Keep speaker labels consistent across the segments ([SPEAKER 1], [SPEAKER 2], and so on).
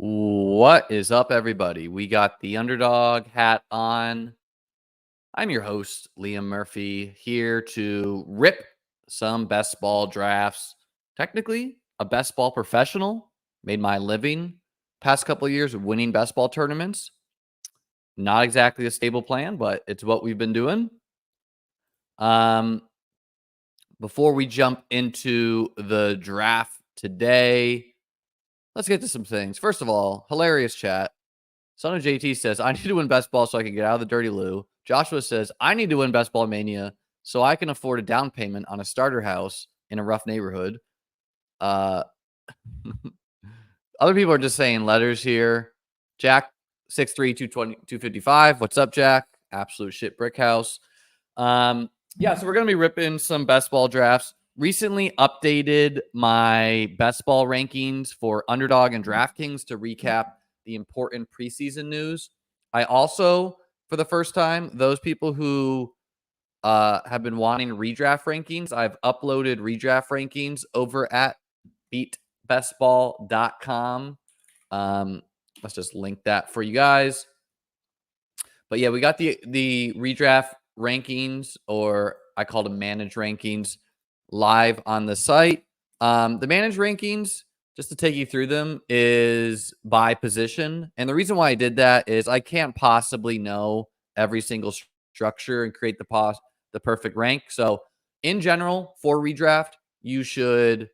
[SPEAKER 1] What is up, everybody? We got the underdog hat on. I'm your host, Liam Murphy, here to rip some best ball drafts. Technically, a best ball professional, made my living past couple of years of winning best ball tournaments. Not exactly a stable plan, but it's what we've been doing. Before we jump into the draft today, let's get to some things. First of all, hilarious chat. Son of JT says, I need to win best ball so I can get out of the dirty loo. Joshua says, I need to win best ball mania so I can afford a down payment on a starter house in a rough neighborhood. Other people are just saying letters here. Jack 6'3", 220, 255. What's up, Jack? Absolute shit brick house. Yeah, so we're going to be ripping some best ball drafts. Recently updated my best ball rankings for Underdog and DraftKings to recap the important preseason news. I also, for the first time, those people who have been wanting redraft rankings, I've uploaded redraft rankings over at beatbestball.com. Let's just link that for you guys. But yeah, we got the redraft rankings, or I call them managed rankings, live on the site. The managed rankings, just to take you through them, is by position. And the reason why I did that is I can't possibly know every single structure and create the perfect rank. So in general, for redraft, you should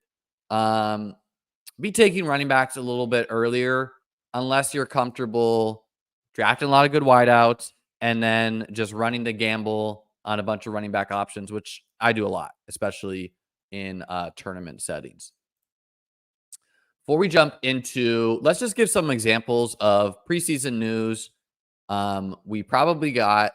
[SPEAKER 1] be taking running backs a little bit earlier, unless you're comfortable drafting a lot of good wideouts and then just running the gamble on a bunch of running back options, which I do a lot, especially in tournament settings. Before we jump into, let's just give some examples of preseason news we probably got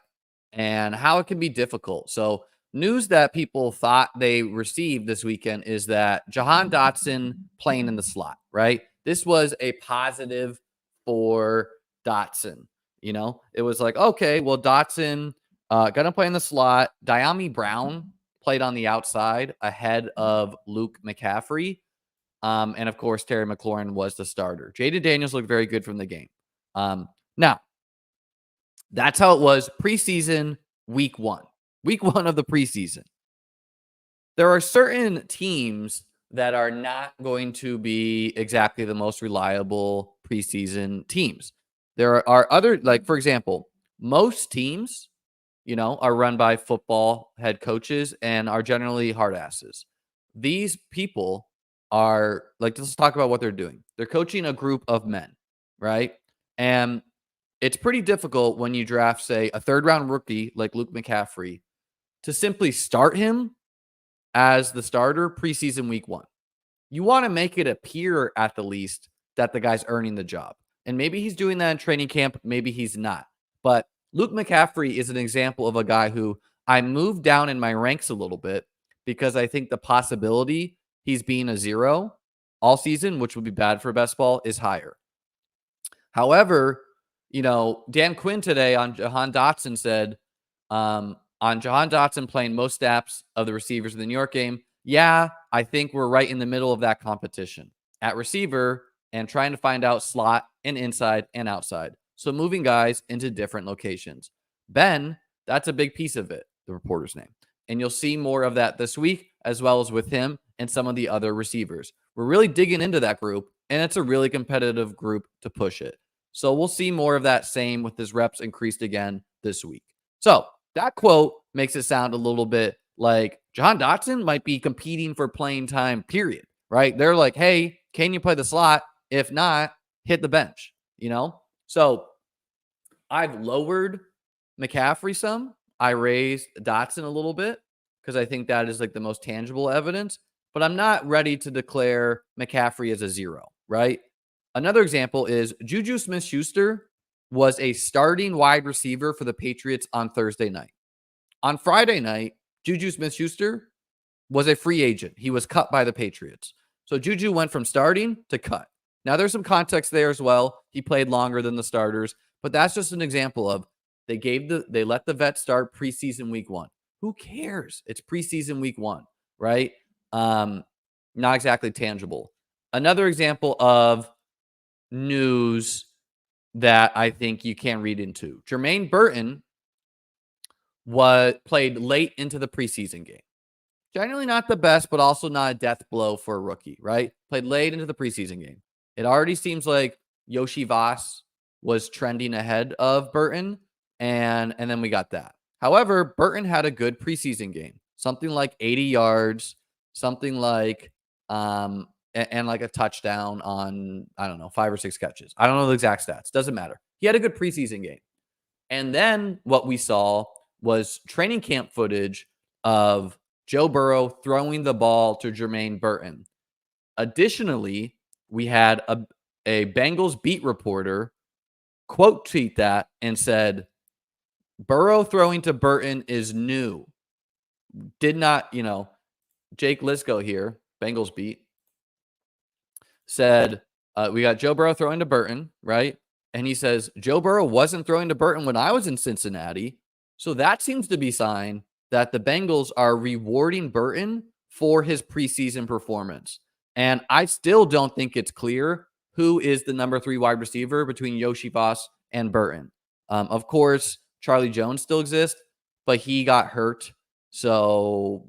[SPEAKER 1] and how it can be difficult. So news that people thought they received this weekend is that Jahan Dotson playing in the slot, right? This was a positive for Dotson. You know, it was like, okay, well, Dotson going to play in the slot. Dyami Brown played on the outside ahead of Luke McCaffrey. And of course, Terry McLaurin was the starter. Jaden Daniels looked very good from the game. Now, that's how it was preseason week one of the preseason. There are certain teams that are not going to be exactly the most reliable preseason teams. There are other, like, for example, most teams, you know, are run by football head coaches and are generally hard asses. These people are like, let's talk about what they're doing. They're coaching a group of men, right? And it's pretty difficult when you draft, say, a third round rookie like Luke McCaffrey to simply start him as the starter preseason week one. You want to make it appear at the least that the guy's earning the job. And maybe he's doing that in training camp. Maybe he's not. But Luke McCaffrey is an example of a guy who I moved down in my ranks a little bit because I think the possibility he's being a zero all season, which would be bad for best ball, is higher. However, you know, Dan Quinn today on Jahan Dotson said, on Jahan Dotson playing most snaps of the receivers in the New York game, yeah, I think we're right in the middle of that competition at receiver and trying to find out slot and inside and outside. So moving guys into different locations. Ben, that's a big piece of it, the reporter's name. And you'll see more of that this week, as well as with him and some of the other receivers. We're really digging into that group, and it's a really competitive group to push it. So we'll see more of that same with his reps increased again this week. So that quote makes it sound a little bit like Jahan Dotson might be competing for playing time, period, right? They're like, hey, can you play the slot? If not, hit the bench, you know? So I've lowered McCaffrey some. I raised Dotson a little bit because I think that is like the most tangible evidence, but I'm not ready to declare McCaffrey as a zero, right? Another example is Juju Smith-Schuster was a starting wide receiver for the Patriots on Thursday night. On Friday night, Juju Smith-Schuster was a free agent. He was cut by the Patriots. So Juju went from starting to cut. Now, there's some context there as well. He played longer than the starters, but that's just an example of they let the vet start preseason week one. Who cares? It's preseason week one, right? Not exactly tangible. Another example of news that I think you can read into. Jermaine Burton played late into the preseason game. Generally not the best, but also not a death blow for a rookie, right? Played late into the preseason game. It already seems like Yoshi Voss was trending ahead of Burton, and then we got that. However, Burton had a good preseason game, something like 80 yards, something like and like a touchdown on, I don't know, 5 or 6 catches. I don't know the exact stats. Doesn't matter. He had a good preseason game. And then what we saw was training camp footage of Joe Burrow throwing the ball to Jermaine Burton. Additionally, we had a Bengals beat reporter quote tweet that and said, Burrow throwing to Burton is new. Did not, Jake Lisco here, Bengals beat, said, we got Joe Burrow throwing to Burton, right? And he says, Joe Burrow wasn't throwing to Burton when I was in Cincinnati. So that seems to be a sign that the Bengals are rewarding Burton for his preseason performance. And I still don't think it's clear who is the number 3 wide receiver between Yoshi Voss and Burton. Of course, Charlie Jones still exists, but he got hurt. So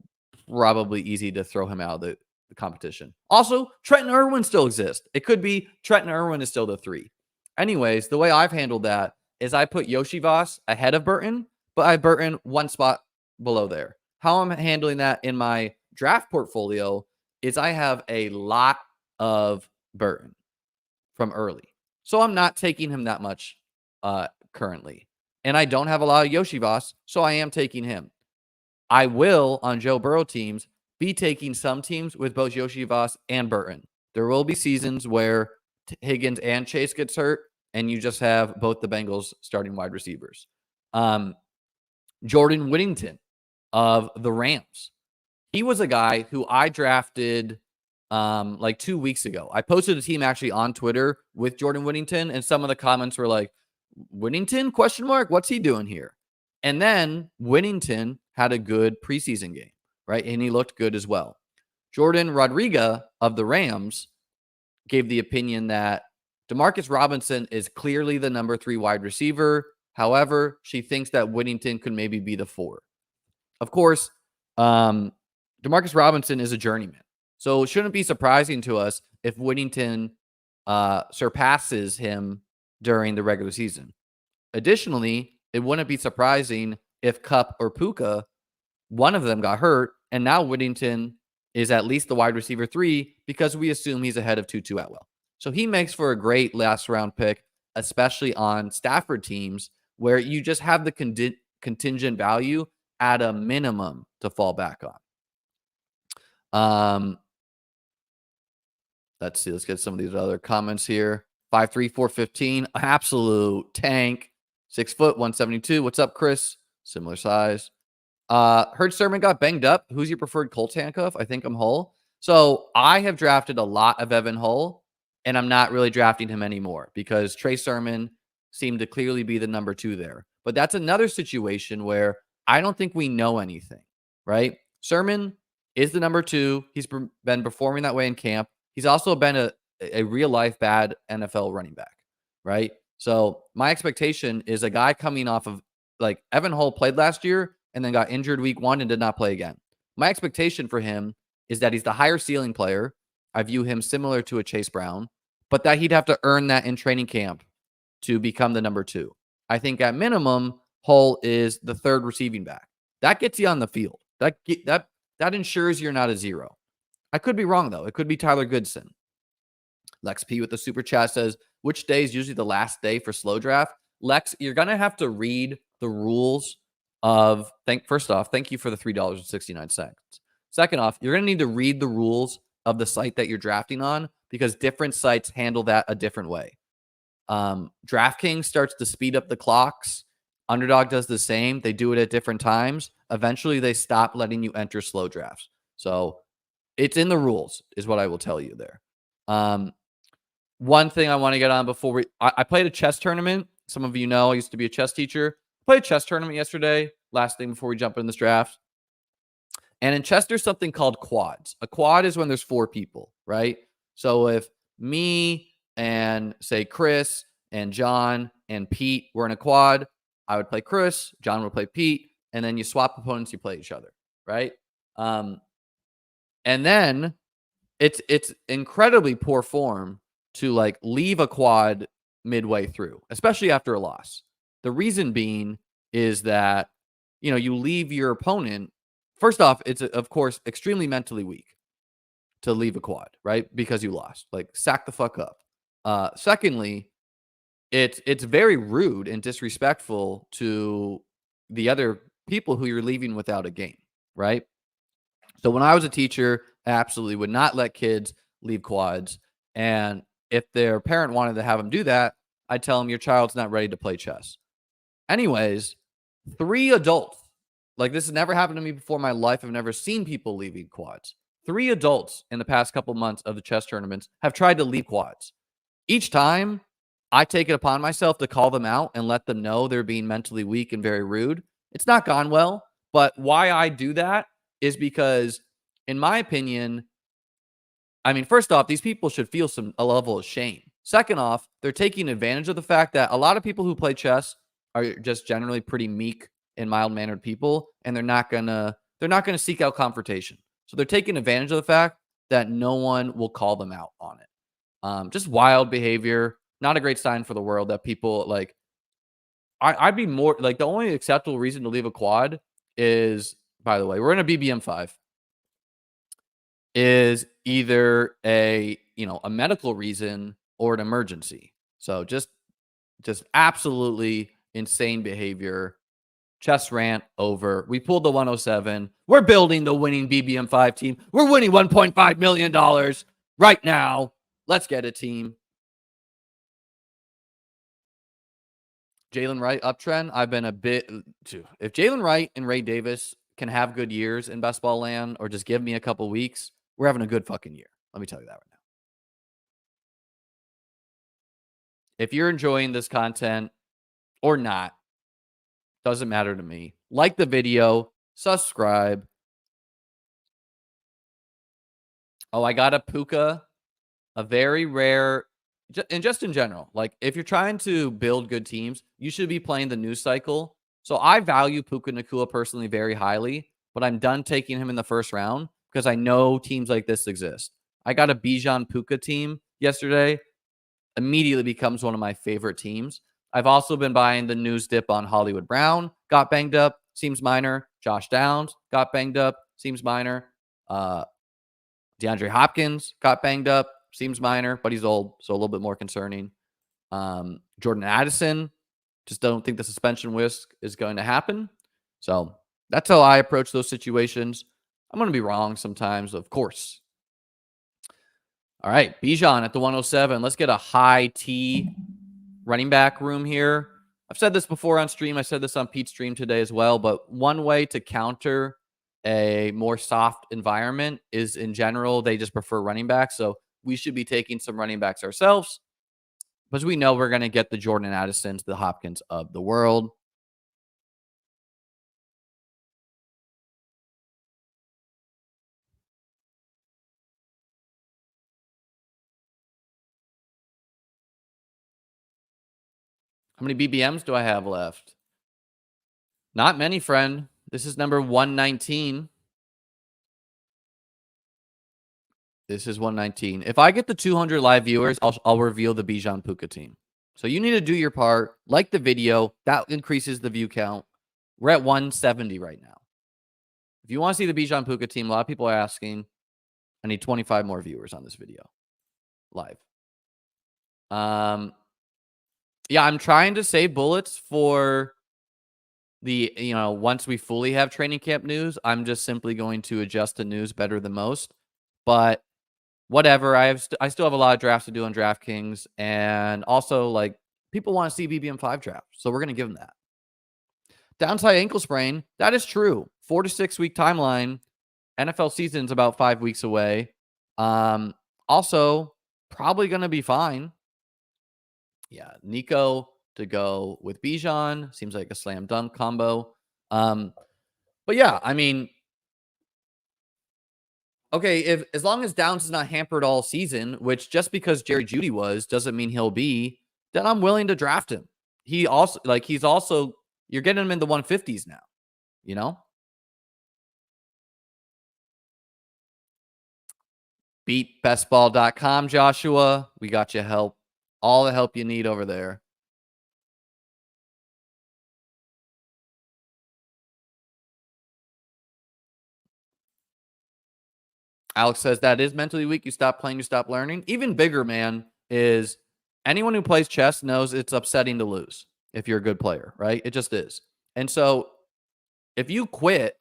[SPEAKER 1] probably easy to throw him out of the competition. Also, Trenton Irwin still exists. It could be Trenton Irwin is still the 3. Anyways, the way I've handled that is I put Yoshi Voss ahead of Burton, but I have Burton one spot below there. How I'm handling that in my draft portfolio is I have a lot of Burton from early. So I'm not taking him that much currently. And I don't have a lot of Yoshi Voss, so I am taking him. I will, on Joe Burrow teams, be taking some teams with both Yoshi Voss and Burton. There will be seasons where Higgins and Chase gets hurt, and you just have both the Bengals starting wide receivers. Jordan Whittington of the Rams. He was a guy who I drafted like 2 weeks ago. I posted a team actually on Twitter with Jordan Whittington, and some of the comments were like, Whittington? ? What's he doing here? And then Whittington had a good preseason game, right? And he looked good as well. Jordan Rodriguez of the Rams gave the opinion that Demarcus Robinson is clearly the number 3 wide receiver. However, she thinks that Whittington could maybe be the 4. Of course, Demarcus Robinson is a journeyman. So it shouldn't be surprising to us if Whittington surpasses him during the regular season. Additionally, it wouldn't be surprising if Kupp or Puka, one of them got hurt, and now Whittington is at least the wide receiver 3 because we assume he's ahead of Tutu Atwell. So he makes for a great last round pick, especially on Stafford teams where you just have the contingent value at a minimum to fall back on. Let's see. Let's get some of these other comments here. 5'3", 415, absolute tank. 6 foot, 172. What's up, Chris? Similar size. Heard Sermon got banged up. Who's your preferred Colts handcuff? I think I'm Hull. So I have drafted a lot of Evan Hull, and I'm not really drafting him anymore because Trey Sermon seemed to clearly be the number 2 there. But that's another situation where I don't think we know anything, right? Sermon is the number 2. He's been performing that way in camp. He's also been a real-life bad NFL running back, right? So my expectation is a guy coming off of, like, Evan Hull played last year and then got injured week 1 and did not play again. My expectation for him is that he's the higher ceiling player. I view him similar to a Chase Brown, but that he'd have to earn that in training camp to become the number 2. I think at minimum, Hull is the 3rd receiving back. That gets you on the field. That ensures you're not a 0. I could be wrong, though. It could be Tyler Goodson. Lex P with the super chat says, which day is usually the last day for slow draft? Lex, you're going to have to read the rules of, first off, thank you for the $3.69. Second off, you're going to need to read the rules of the site that you're drafting on because different sites handle that a different way. DraftKings starts to speed up the clocks. Underdog does the same. They do it at different times. Eventually, they stop letting you enter slow drafts. So it's in the rules is what I will tell you there. One thing I want to get on before I played a chess tournament. Some of you know I used to be a chess teacher. Played a chess tournament yesterday. Last thing before we jump in this draft. And in chess, there's something called quads. A quad is when there's 4 people, right? So if me and and say Chris and John and Pete were in a quad, I would play Chris, John would play Pete, and then you swap opponents, you play each other, right? And then it's incredibly poor form to like leave a quad midway through, especially after a loss. The reason being is that you leave your opponent. First off, it's of course extremely mentally weak to leave a quad, right? Because you lost. Like sack the fuck up. Secondly, it's very rude and disrespectful to the other people who you're leaving without a game, right? So when I was a teacher, I absolutely would not let kids leave quads. And if their parent wanted to have them do that, I'd tell them your child's not ready to play chess. Anyways, 3 adults, like this has never happened to me before in my life. I've never seen people leaving quads. 3 adults in the past couple months of the chess tournaments have tried to leave quads. Each time I take it upon myself to call them out and let them know they're being mentally weak and very rude. It's not gone well, but why I do that is because, in my opinion, I mean, first off, these people should feel a level of shame. Second off, they're taking advantage of the fact that a lot of people who play chess are just generally pretty meek and mild-mannered people, and they're not gonna seek out confrontation. So they're taking advantage of the fact that no one will call them out on it. Just wild behavior, not a great sign for the world that people like. I'd be more like the only acceptable reason to leave a quad is, by the way, we're in a BBM5, is either a medical reason or an emergency. So just absolutely insane behavior. Chess rant over. We pulled the 107. We're building the winning BBM5 team. We're winning $1.5 million right now. Let's get a team. Jalen Wright uptrend. I've been a bit too. If Jalen Wright and Ray Davis can have good years in best ball land or just give me a couple weeks, we're having a good fucking year. Let me tell you that right now. If you're enjoying this content or not, doesn't matter to me. Like the video, subscribe. Oh, I got a Puka, a very rare, and just in general, like if you're trying to build good teams, you should be playing the news cycle. So I value Puka Nacua personally very highly, but I'm done taking him in the first round because I know teams like this exist. I got a Bijan Puka team yesterday. Immediately becomes one of my favorite teams. I've also been buying the news dip on Hollywood Brown. Got banged up, seems minor. Josh Downs got banged up, seems minor. DeAndre Hopkins got banged up, seems minor, but he's old, so a little bit more concerning. Jordan Addison, just don't think the suspension risk is going to happen. So that's how I approach those situations. I'm going to be wrong sometimes, of course. All right, Bijan at the 107. Let's get a high T running back room here. I've said this before on stream. I said this on Pete's stream today as well. But one way to counter a more soft environment is, in general, they just prefer running backs. So we should be taking some running backs ourselves because we know we're going to get the Jordan Addisons, the Hopkins of the world. How many BBMs do I have left? Not many, friend. This is number 119. This is 119. If I get the 200 live viewers, I'll reveal the Bijan Puka team. So you need to do your part. Like the video. That increases the view count. We're at 170 right now. If you want to see the Bijan Puka team, a lot of people are asking. I need 25 more viewers on this video. Live. Yeah, I'm trying to save bullets for the, once we fully have training camp news. I'm just simply going to adjust the news better than most. But whatever, I still have a lot of drafts to do on DraftKings, and also like people want to see BBM5 draft, so we're gonna give them that. Downside ankle sprain, that is true. 4 to 6 week timeline. NFL season's about 5 weeks away. Also probably gonna be fine. Yeah, Nico to go with Bijan seems like a slam dunk combo. But yeah, I mean, Okay, if as long as Downs is not hampered all season, which just because Jerry Jeudy was doesn't mean he'll be, then I'm willing to draft him. He's also you're getting him in the 150s now, you know? Beatbestball.com, Joshua. We got you help. All the help you need over there. Alex says that is mentally weak. You stop playing, you stop learning. Even bigger, man, is anyone who plays chess knows it's upsetting to lose if you're a good player, right? It just is. And so if you quit,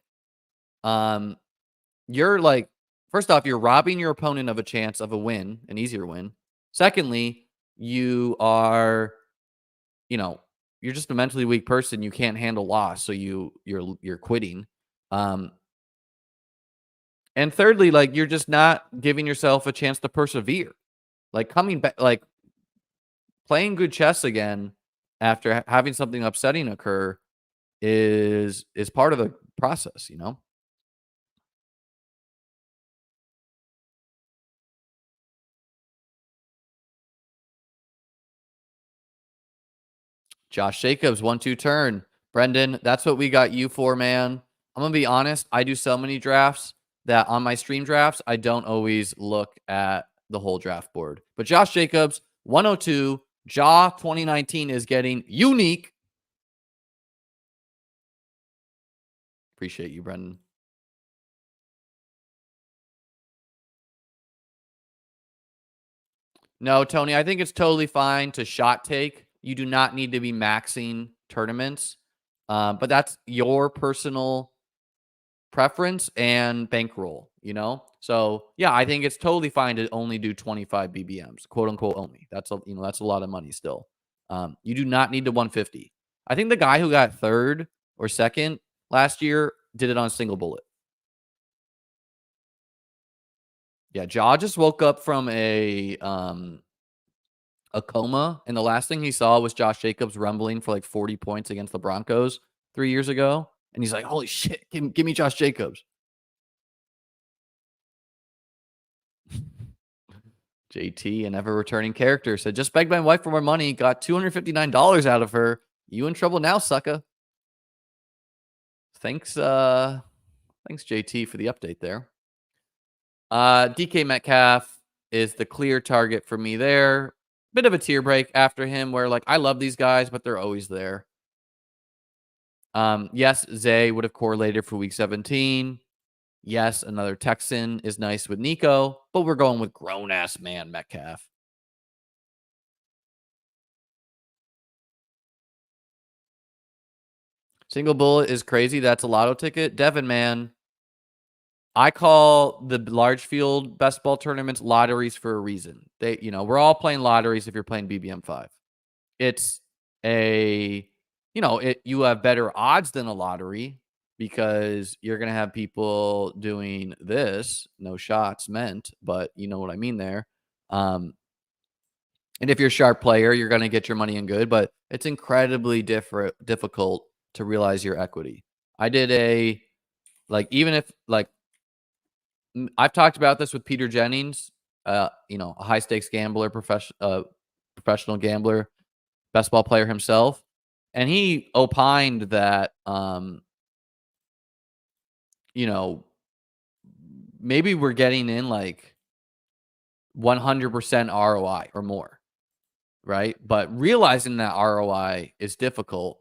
[SPEAKER 1] you're like, first off, you're robbing your opponent of a chance of a win, an easier win. Secondly, you are, you know, you're just a mentally weak person. You can't handle loss, so you're quitting. And thirdly, like you're just not giving yourself a chance to persevere. Like coming back, like playing good chess again after having something upsetting occur is part of the process, you know? Josh Jacobs, 1-2 turn. Brendan, that's what we got you for, man. I'm gonna be honest. I do so many drafts that on my stream drafts, I don't always look at the whole draft board. But Josh Jacobs, 102. Jaw 2019 is getting unique. Appreciate you, Brendan. No, Tony, I think it's totally fine to shot take. You do not need to be maxing tournaments. But that's your personal preference and bankroll, you know? So yeah, I think it's totally fine to only do 25 BBMs, quote unquote only. That's that's a lot of money still. You do not need the 150. I think the guy who got third or second last year did it on a single bullet. Yeah, Jaw just woke up from a coma, and the last thing he saw was Josh Jacobs rumbling for like 40 points against the Broncos 3 years ago, and he's like, "Holy shit, give me Josh Jacobs." JT, an ever returning character, said, "Just begged my wife for more money, got $259 out of her. You in trouble now, sucker." Thanks, thanks JT for the update there. DK Metcalf is the clear target for me there. Bit of a tear break after him where like I love these guys, but they're always there. Yes, Zay would have correlated for week 17. Yes, another Texan is nice with Nico, but we're going with grown ass man Metcalf. Single bullet is crazy. That's a lotto ticket. Devin, man, I call the large field best ball tournaments lotteries for a reason. We're all playing lotteries if you're playing BBM5. It's you have better odds than a lottery because you're going to have people doing this, no shots meant, but you know what I mean there. And if you're a sharp player, you're going to get your money in good, but it's incredibly difficult to realize your equity. I did I've talked about this with Peter Jennings, a high stakes gambler, professional gambler, best ball player himself. And he opined that, maybe we're getting in like 100% ROI or more, right? But realizing that ROI is difficult.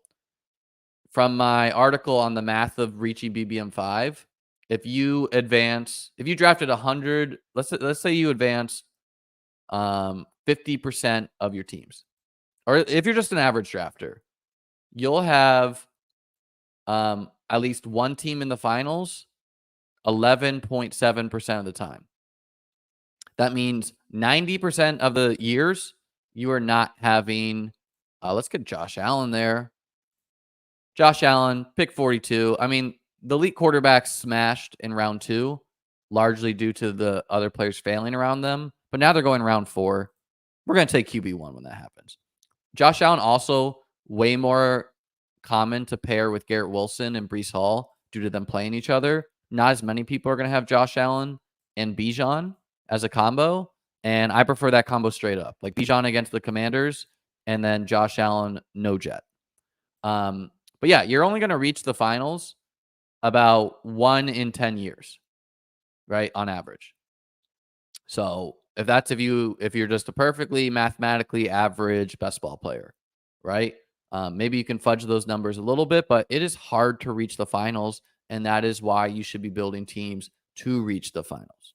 [SPEAKER 1] From my article on the math of reaching BBM5, if you drafted 100, let's say you advance 50% of your teams, or if you're just an average drafter, you'll have at least one team in the finals 11.7% of the time. That means 90% of the years you are not having. Let's get Josh Allen there. Josh Allen, pick 42. I mean, the elite quarterbacks smashed in round 2, largely due to the other players failing around them. But now they're going round 4. We're going to take QB1 when that happens. Josh Allen also way more common to pair with Garrett Wilson and Breece Hall due to them playing each other. Not as many people are going to have Josh Allen and Bijan as a combo, and I prefer that combo straight up. Like Bijan against the Commanders, and then Josh Allen, no jet. But yeah, you're only going to reach the finals about 1 in 10 years, right? On average. So if you're just a perfectly mathematically average best ball player, right? Maybe you can fudge those numbers a little bit, but it is hard to reach the finals. And that is why you should be building teams to reach the finals.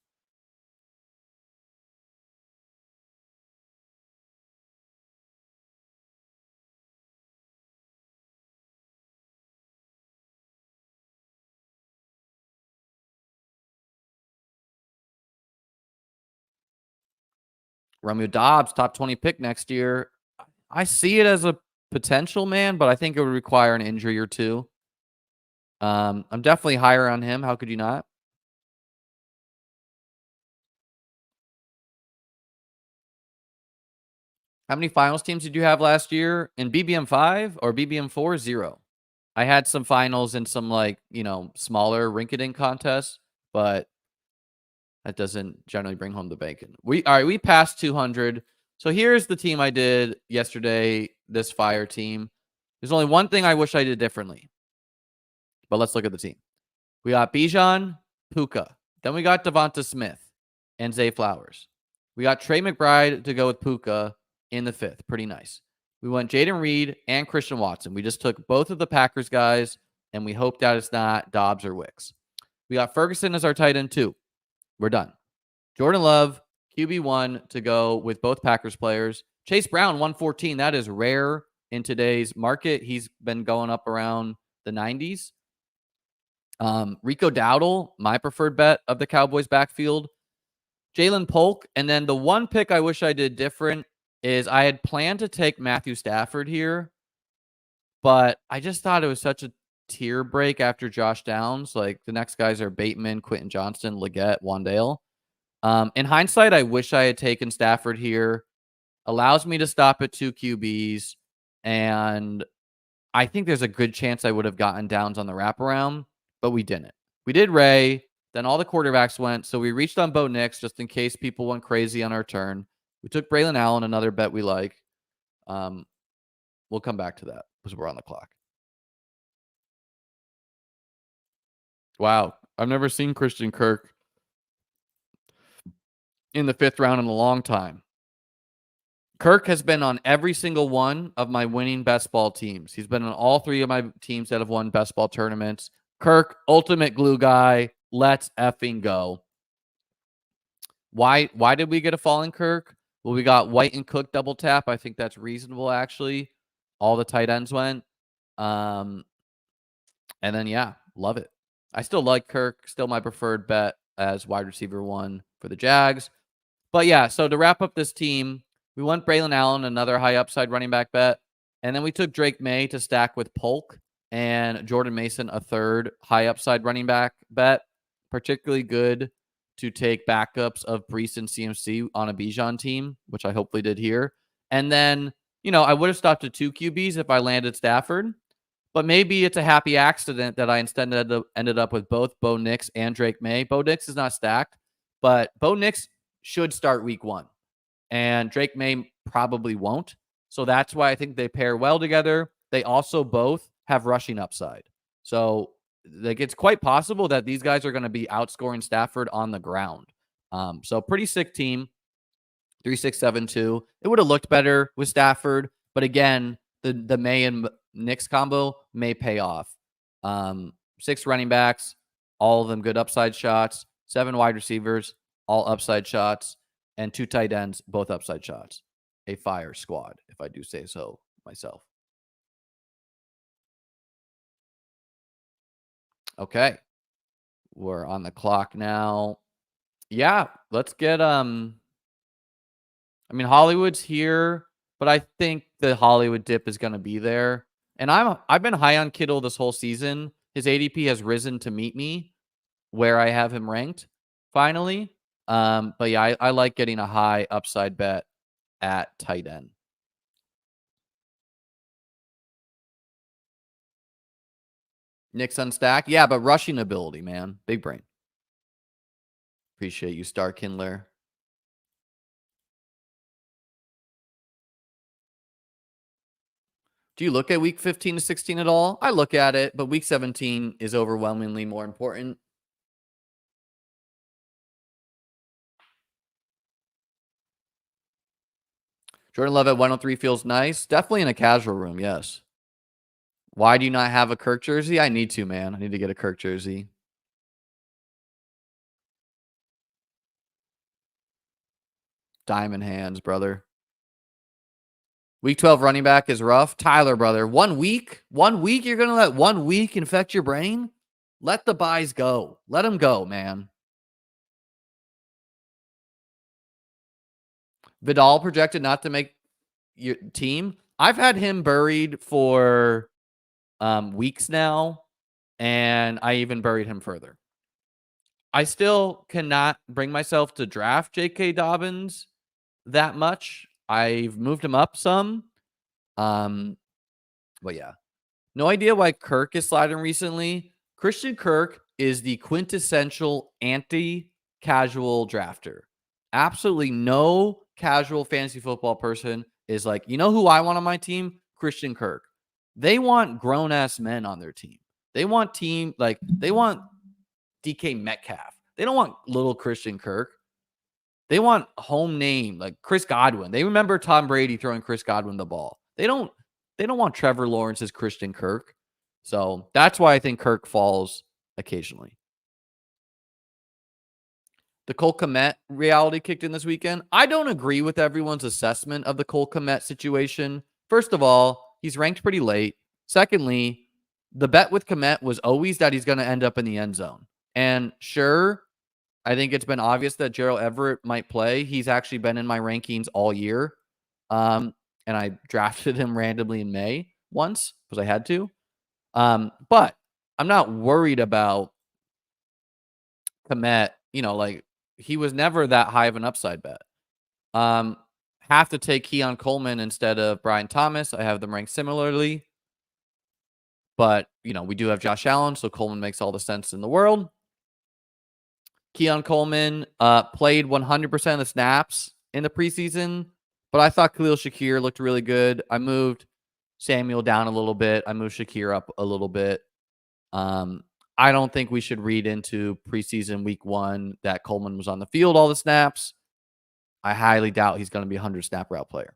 [SPEAKER 1] Romeo Dobbs, top 20 pick next year. I see it as a potential, man, but I think it would require an injury or two. I'm definitely higher on him. How could you not? How many finals teams did you have last year in BBM 5 or BBM 4? 0. I had some finals and some smaller rink-a-dink contests, but that doesn't generally bring home the bacon. All right, we passed 200. So here's the team I did yesterday, this fire team. There's only one thing I wish I did differently. But let's look at the team. We got Bijan, Puka. Then we got Devonta Smith and Zay Flowers. We got Trey McBride to go with Puka in the 5th. Pretty nice. We went Jaden Reed and Christian Watson. We just took both of the Packers guys, and we hope that it's not Dobbs or Wicks. We got Ferguson as our tight end 2. We're done. Jordan Love, QB1 to go with both Packers players. Chase Brown, 114. That is rare in today's market. He's been going up around the 90s. Rico Dowdle, my preferred bet of the Cowboys backfield. Jalen Polk. And then the one pick I wish I did different is I had planned to take Matthew Stafford here, but I just thought it was such a tier break after Josh Downs. Like the next guys are Bateman, Quentin Johnston, Leggett, Wandale. In hindsight, I wish I had taken Stafford here. Allows me to stop at 2 QBs, and I think there's a good chance I would have gotten Downs on the wraparound, but we didn't. We did Ray, then all the quarterbacks went, so we reached on Bo Nix just in case people went crazy on our turn. We took Braylon Allen, another bet we like. We'll come back to that because we're on the clock. Wow. I've never seen Christian Kirk in the 5th round in a long time. Kirk has been on every single one of my winning best ball teams. He's been on all 3 of my teams that have won best ball tournaments. Kirk, ultimate glue guy. Let's effing go. Why did we get a falling Kirk? Well, we got White and Cook double tap. I think that's reasonable, actually. All the tight ends went. And then, yeah, love it. I still like Kirk. Still my preferred bet as wide receiver 1 for the Jags. But, yeah, so to wrap up this team, we went Braylon Allen, another high upside running back bet. And then we took Drake May to stack with Polk and Jordan Mason, a third high upside running back bet. Particularly good to take backups of Breece and CMC on a Bijan team, which I hopefully did here. And then, I would have stopped at 2 QBs if I landed Stafford. But maybe it's a happy accident that I instead ended up with both Bo Nix and Drake May. Bo Nix is not stacked, but Bo Nix should start week 1. And Drake May probably won't. So that's why I think they pair well together. They also both have rushing upside. So it's quite possible that these guys are going to be outscoring Stafford on the ground. So pretty sick team. 3-6-7-2. It would have looked better with Stafford, but again, the May and Nix combo may pay off. 6 running backs, all of them good upside shots. 7 wide receivers, all upside shots, and 2 tight ends, both upside shots. A fire squad, if I do say so myself. Okay. We're on the clock now. Yeah, let's get Hollywood's here, but I think the Hollywood dip is going to be there. And I've been high on Kittle this whole season. His ADP has risen to meet me where I have him ranked finally. But yeah, I like getting a high upside bet at tight end. Nick's unstacked. Yeah, but rushing ability, man. Big brain. Appreciate you, Star Kindler. Do you look at week 15 to 16 at all? I look at it, but week 17 is overwhelmingly more important. Jordan Love at 103 feels nice. Definitely in a casual room, yes. Why do you not have a Kirk jersey? I need to, man. I need to get a Kirk jersey. Diamond hands, brother. Week 12 running back is rough. Tyler, brother. 1 week? 1 week? You're going to let 1 week infect your brain? Let the buys go. Let them go, man. Vidal projected not to make your team. I've had him buried for weeks now, and I even buried him further. I still cannot bring myself to draft J.K. Dobbins that much. I've moved him up some. But yeah. No idea why Kirk is sliding recently. Christian Kirk is the quintessential anti-casual drafter. Absolutely no casual fantasy football person is like, you know who I want on my team? Christian Kirk. They want grown-ass men on their team. They want they want DK Metcalf. They don't want little Christian Kirk. They want home name like Chris Godwin. They remember Tom Brady throwing Chris Godwin the ball. They don't want Trevor Lawrence's Christian Kirk. So that's why I think Kirk falls occasionally. The Cole Kmet reality kicked in this weekend. I don't agree with everyone's assessment of the Cole Kmet situation. First of all, he's ranked pretty late. Secondly, the bet with Kmet was always that he's going to end up in the end zone. And sure, I think it's been obvious that Gerald Everett might play. He's actually been in my rankings all year. And I drafted him randomly in May once because I had to. But I'm not worried about Kmet. He was never that high of an upside bet. Have to take Keon Coleman instead of Brian Thomas. I have them ranked similarly. But, we do have Josh Allen, so Coleman makes all the sense in the world. Keon Coleman played 100% of the snaps in the preseason, but I thought Khalil Shakir looked really good. I moved Samuel down a little bit. I moved Shakir up a little bit. I don't think we should read into preseason week 1 that Coleman was on the field all the snaps. I highly doubt he's going to be a 100 snap route player.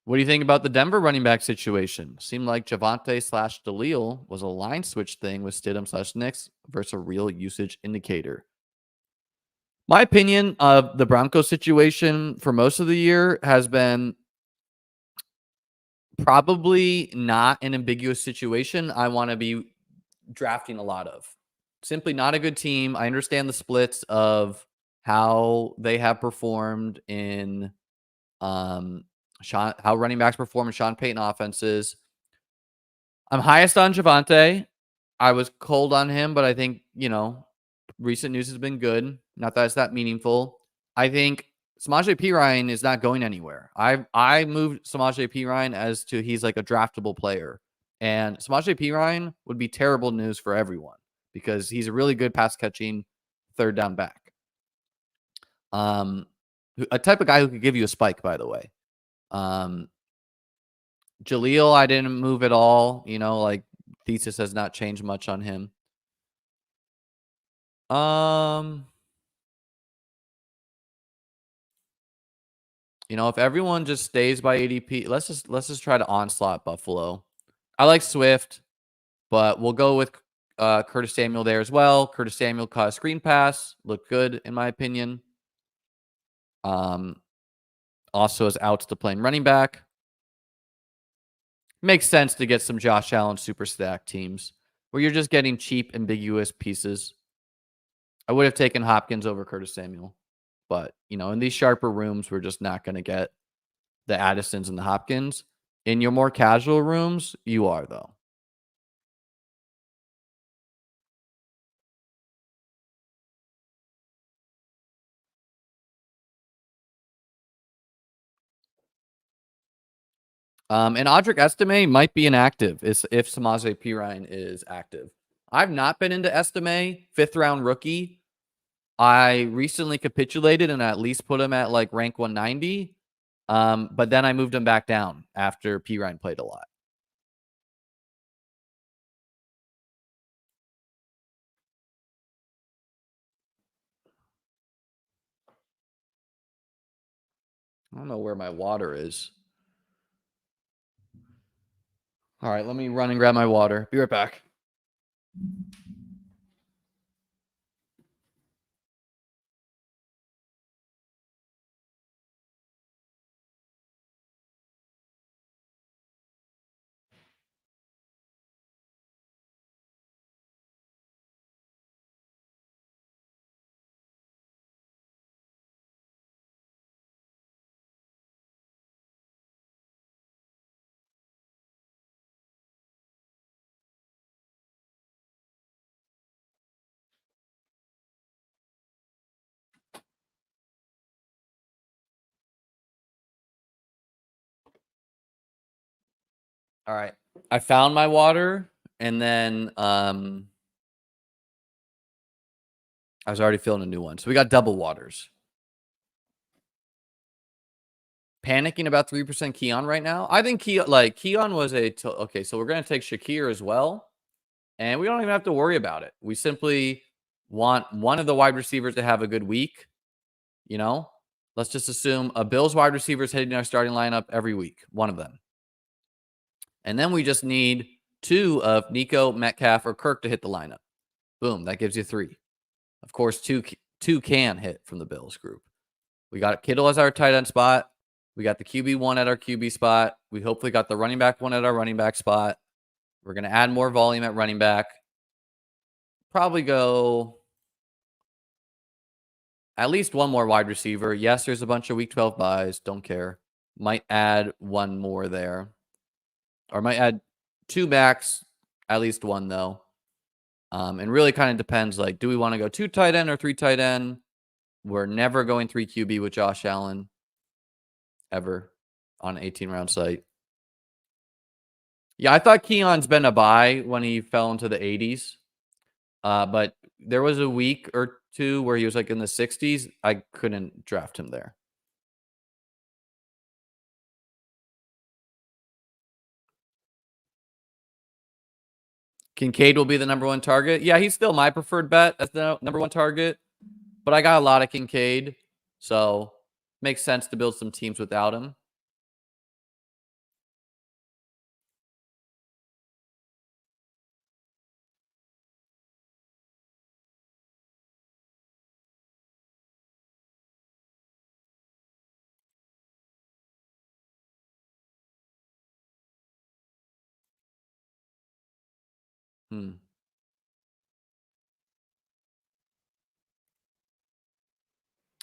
[SPEAKER 1] What do you think about the Denver running back situation? Seemed like Javonte/Dalil was a line switch thing with Stidham/Nix versus a real usage indicator. My opinion of the Broncos situation for most of the year has been probably not an ambiguous situation I want to be drafting a lot of. Simply not a good team. I understand the splits of how they have performed in how running backs perform in Sean Payton offenses. I'm highest on Javonte. I was cold on him, but I think, recent news has been good. Not that it's that meaningful. I think Samaje Perine is not going anywhere. I moved Samaje Perine as to he's like a draftable player. And Samaje Perine would be terrible news for everyone because he's a really good pass catching third down back. A type of guy who could give you a spike, by the way. Jaleel, I didn't move at all. Thesis has not changed much on him. If everyone just stays by ADP, let's just try to onslaught Buffalo. I like Swift, but we'll go with Curtis Samuel there as well. Curtis Samuel caught a screen pass, looked good in my opinion. Also has outs to playing running back. Makes sense to get some Josh Allen super stack teams where you're just getting cheap, ambiguous pieces. I would have taken Hopkins over Curtis Samuel. But, in these sharper rooms, we're just not going to get the Addisons and the Hopkins. In your more casual rooms, you are, though. And Audric Estime might be inactive if Samaje Perine is active. I've not been into Estime, 5th round rookie. I recently capitulated and at least put him at like rank 190. But then I moved him back down after Perine played a lot. I don't know where my water is. All right, let me run and grab my water. Be right back. All right. I found my water and then I was already filling a new one. So we got double waters. Panicking about 3% Keon right now. I think Keon was okay, so we're going to take Shakir as well. And we don't even have to worry about it. We simply want one of the wide receivers to have a good week. You know, let's just assume a Bills wide receiver is hitting our starting lineup every week, one of them. And then we just need 2 of Nico, Metcalf, or Kirk to hit the lineup. Boom, that gives you 3. Of course, two can hit from the Bills group. We got Kittle as our tight end spot. We got the QB1 at our QB spot. We hopefully got the running back 1 at our running back spot. We're going to add more volume at running back. Probably go at least 1 more wide receiver. Yes, there's a bunch of week 12 buys. Don't care. Might add 1 more there. Or might add 2 backs. At least 1, though. And really kind of depends, like, do we want to go 2 tight end or 3 tight end? We're never going 3 QB with Josh Allen. Ever. On an 18-round site. Yeah, I thought Keon's been a buy when he fell into the 80s. But there was a week or 2 where he was like in the 60s. I couldn't draft him there. Kincaid will be the number 1 target. Yeah, he's still my preferred bet as the number 1 target. But I got a lot of Kincaid. So makes sense to build some teams without him.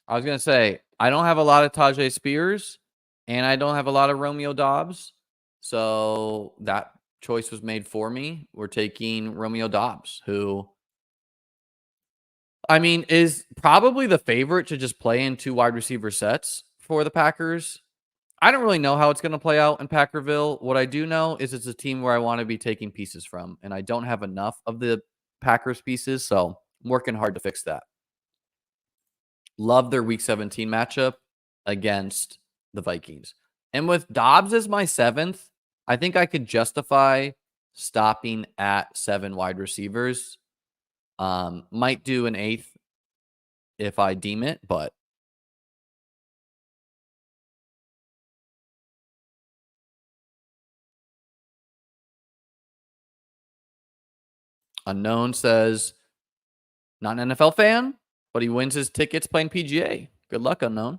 [SPEAKER 1] I was going to say, I don't have a lot of Tajay Spears, and I don't have a lot of Romeo Dobbs. So that choice was made for me. We're taking Romeo Dobbs, who, I mean, is probably the favorite to just play in 2 wide receiver sets for the Packers. I don't really know how it's going to play out in Packerville. What I do know is it's a team where I want to be taking pieces from, and I don't have enough of the Packers pieces, so I'm working hard to fix that. Love their Week 17 matchup against the Vikings. And with Dobbs as my 7th, I think I could justify stopping at 7 wide receivers. Might do an 8th if I deem it, but Unknown says, not an NFL fan, but he wins his tickets playing PGA. Good luck, Unknown.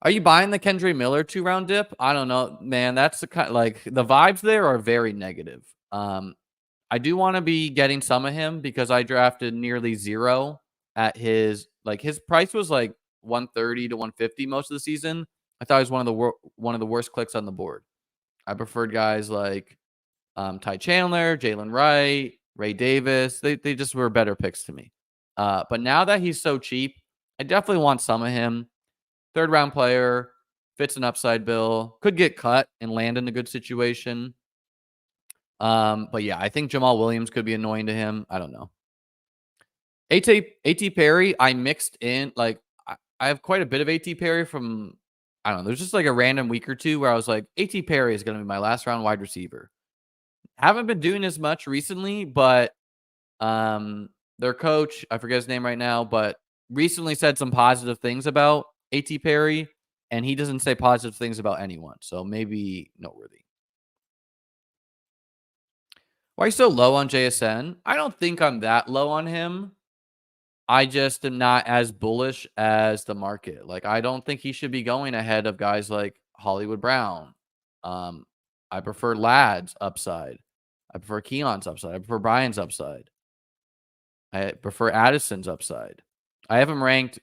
[SPEAKER 1] Are you buying the Kendre Miller 2-round dip? I don't know, man. That's the kind, like, the vibes there are very negative. I do want to be getting some of him because I drafted nearly 0 at his price was like 130 to 150 most of the season. I thought he was one of the worst clicks on the board. I preferred guys like Ty Chandler, Jalen Wright, Ray Davis. They just were better picks to me. But now that he's so cheap, I definitely want some of him. 3rd round player. Fits an upside bill. Could get cut and land in a good situation. But yeah, I think Jamal Williams could be annoying to him. I don't know. AT Perry, I mixed in like I have quite a bit of AT Perry from I don't know. There's just like a random week or two where I was like, AT Perry is going to be my last round wide receiver. Haven't been doing as much recently, but their coach, I forget his name right now, but recently said some positive things about AT Perry, and he doesn't say positive things about anyone, so maybe noteworthy. Why are you so low on JSN? I don't think I'm that low on him. I just am not as bullish as the market. Like, I don't think he should be going ahead of guys like Hollywood Brown. I prefer Ladd's upside. I prefer Keon's upside. I prefer Brian's upside. I prefer Addison's upside. I have him ranked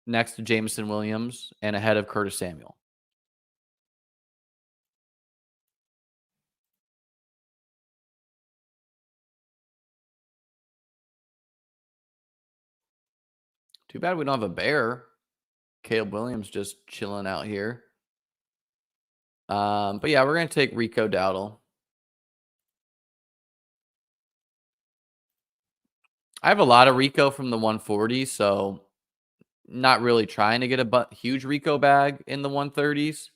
[SPEAKER 1] next to Jameson Williams and ahead of Curtis Samuel. Too bad we don't have a bear. Caleb Williams just chilling out here. But yeah, we're going to take Rico Dowdle. I have a lot of Rico from the 140, so not really trying to get a huge Rico bag in the 130s.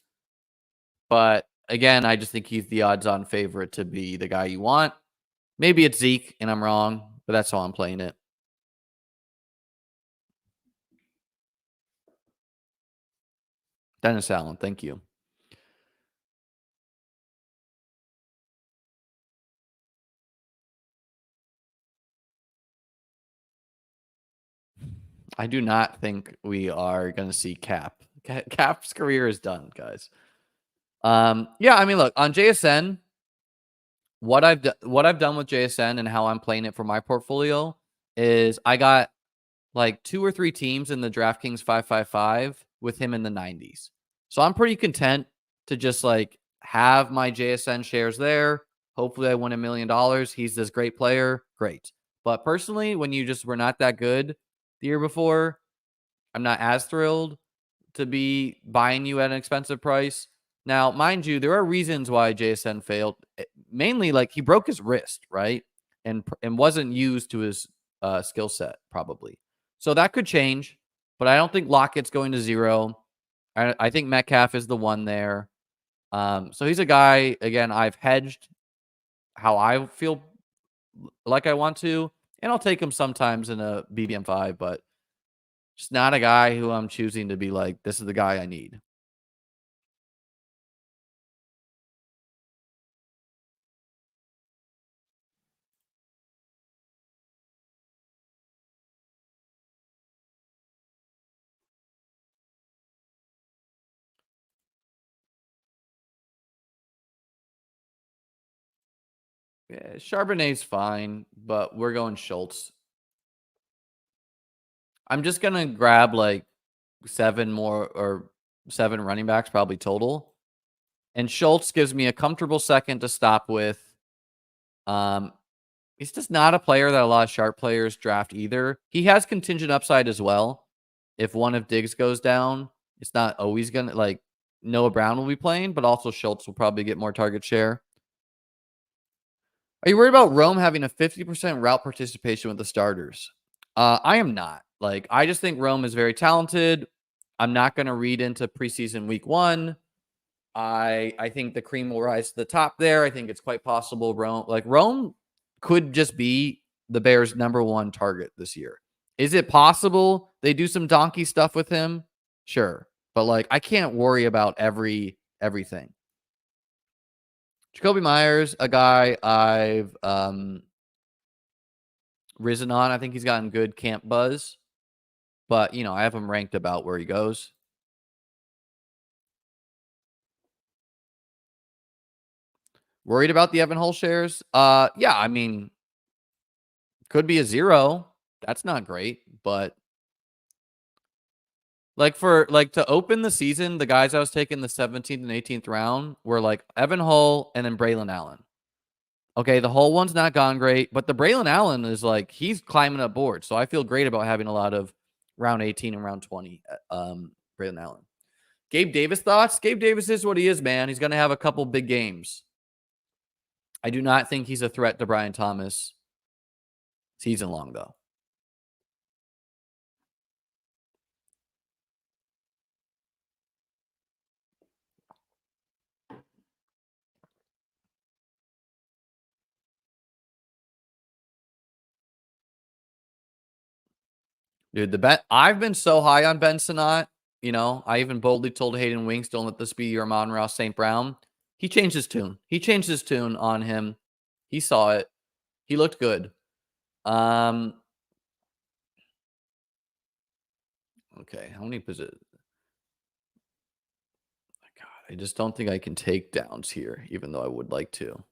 [SPEAKER 1] But again, I just think he's the odds-on favorite to be the guy you want. Maybe it's Zeke, and I'm wrong, but that's how I'm playing it. Dennis Allen, thank you. I do not think we are going to see Cap. Cap's career is done, guys. Yeah, I mean, look, on JSN, what I've done with JSN and how I'm playing it for my portfolio is I got like 2 or 3 teams in the DraftKings 555 with him in the 90s. So I'm pretty content to just like have my JSN shares there. Hopefully I win $1 million. He's this great player. Great. But personally, when you just were not that good the year before, I'm not as thrilled to be buying you at an expensive price. Now, mind you, there are reasons why JSN failed. Mainly, like he broke his wrist, right, and wasn't used to his skill set probably. So that could change, but I don't think Lockett's going to 0. I think Metcalf is the one there. So he's a guy. Again, I've hedged how I feel like I want to, and I'll take him sometimes in a BBM5, but just not a guy who I'm choosing to be like, this is the guy I need. Yeah, Charbonnet's fine, but we're going Schultz. I'm just going to grab like 7 running backs probably total. And Schultz gives me a comfortable second to stop with. He's just not a player that a lot of sharp players draft either. He has contingent upside as well. If one of Diggs goes down, it's not always going to like Noah Brown will be playing, but also Schultz will probably get more target share. Are you worried about Rome having a 50% route participation with the starters? I am not. Like, I just think Rome is very talented. I'm not going to read into preseason week 1. I think the cream will rise to the top there. I think it's quite possible Rome could just be the Bears' #1 target this year. Is it possible they do some donkey stuff with him? Sure. But like I can't worry about everything. Jacoby Myers, a guy I've risen on. I think he's gotten good camp buzz. But, I have him ranked about where he goes. Worried about the Evan Hull shares? Yeah, I mean, could be a 0. That's not great, but to open the season, the guys I was taking the 17th and 18th round were like Evan Hull and then Braylon Allen. Okay, the Hull one's not gone great, but the Braylon Allen is like he's climbing up board. So I feel great about having a lot of round 18 and round 20 Braylon Allen. Gabe Davis thoughts? Gabe Davis is what he is, man. He's going to have a couple big games. I do not think he's a threat to Brian Thomas season long, though. Dude, I've been so high on Ben Sinnott. You know, I even boldly told Hayden Winks, don't let this be your Amon-Ra St. Brown. He changed his tune. He changed his tune on him. He saw it. He looked good. Okay, how many positions? God, I just don't think I can take downs here, even though I would like to.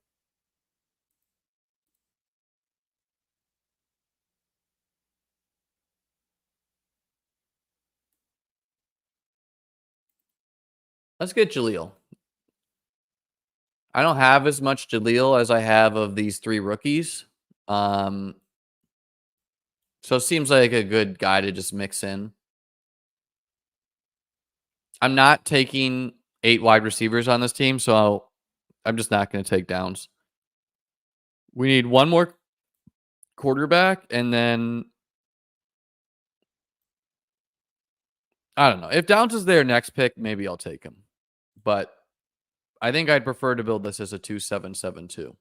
[SPEAKER 1] Let's get Jaleel. I don't have as much Jaleel as I have of these 3 rookies. So it seems like a good guy to just mix in. I'm not taking 8 wide receivers on this team, so I'm just not going to take downs. We need one more quarterback, and then I don't know. If Downs is their next pick, maybe I'll take him. But I think I'd prefer to build this as a 2-7-7-2.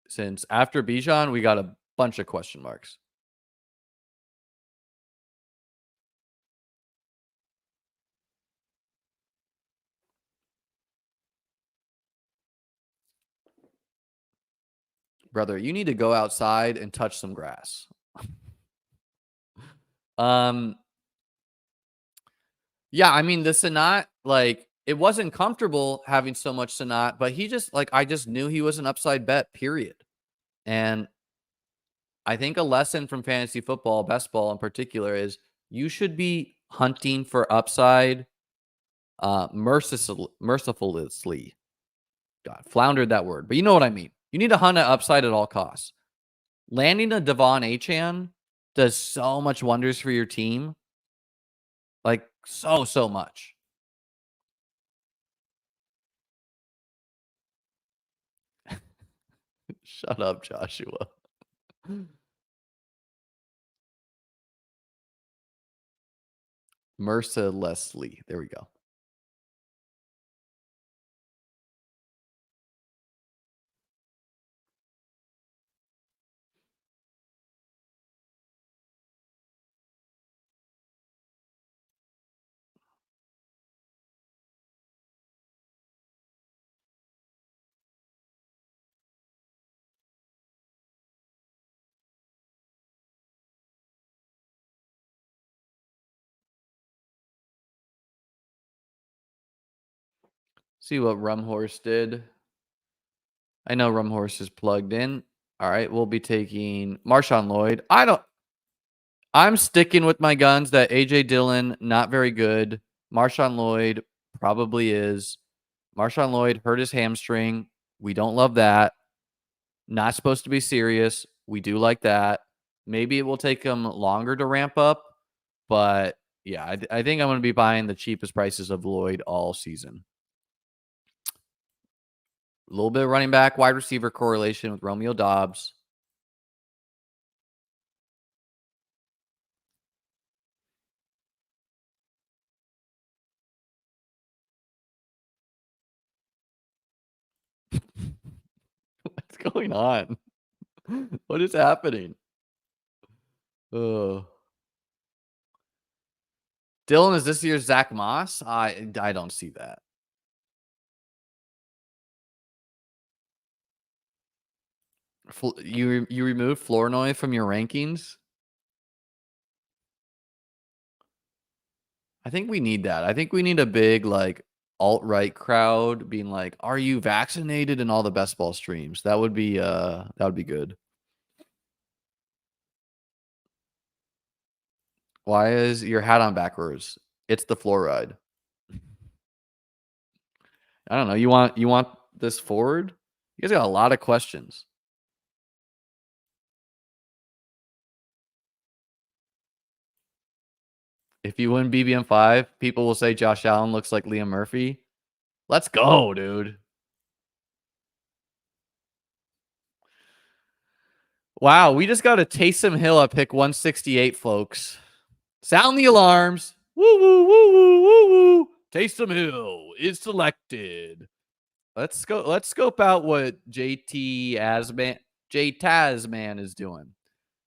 [SPEAKER 1] Since after Bijan, we got a bunch of question marks. Brother, you need to go outside and touch some grass. Yeah, I mean, the Sinnott, like, it wasn't comfortable having so much Sinnott, but he just, like, I just knew he was an upside bet, period. And I think a lesson from fantasy football, best ball in particular, is you should be hunting for upside mercifully. God, floundered that word, but you know what I mean. You need to hunt an upside at all costs. Landing a Devon Achane does so much wonders for your team. Like, so much. Shut up, Joshua. Mercilessly. There we go. See what Rumhorse did. I know Rumhorse is plugged in. All right, we'll be taking Marshawn Lloyd. I'm sticking with my guns that AJ Dillon, not very good. Marshawn Lloyd probably is. Marshawn Lloyd hurt his hamstring. We don't love that. Not supposed to be serious. We do like that. Maybe it will take him longer to ramp up. But yeah, I think I'm going to be buying the cheapest prices of Lloyd all season. A little bit of running back, wide receiver correlation with Romeo Doubs. What's going on? What is happening? Oh. Dylan, is this year's Zach Moss? I don't see that. You removed Flournoy from your rankings? I think we need that. I think we need a big, like, alt-right crowd being like, "Are you vaccinated?" in all the best ball streams. That would be good. Why is your hat on backwards? It's the fluoride. I don't know. You want this forward? You guys got a lot of questions. If you win BBM5, people will say Josh Allen looks like Liam Murphy. Let's go, dude. Wow, we just got a Taysom Hill at pick 168, folks. Sound the alarms. Woo, woo, woo, woo, woo, woo. Taysom Hill is selected. Let's go. Let's scope out what J Tasman is doing.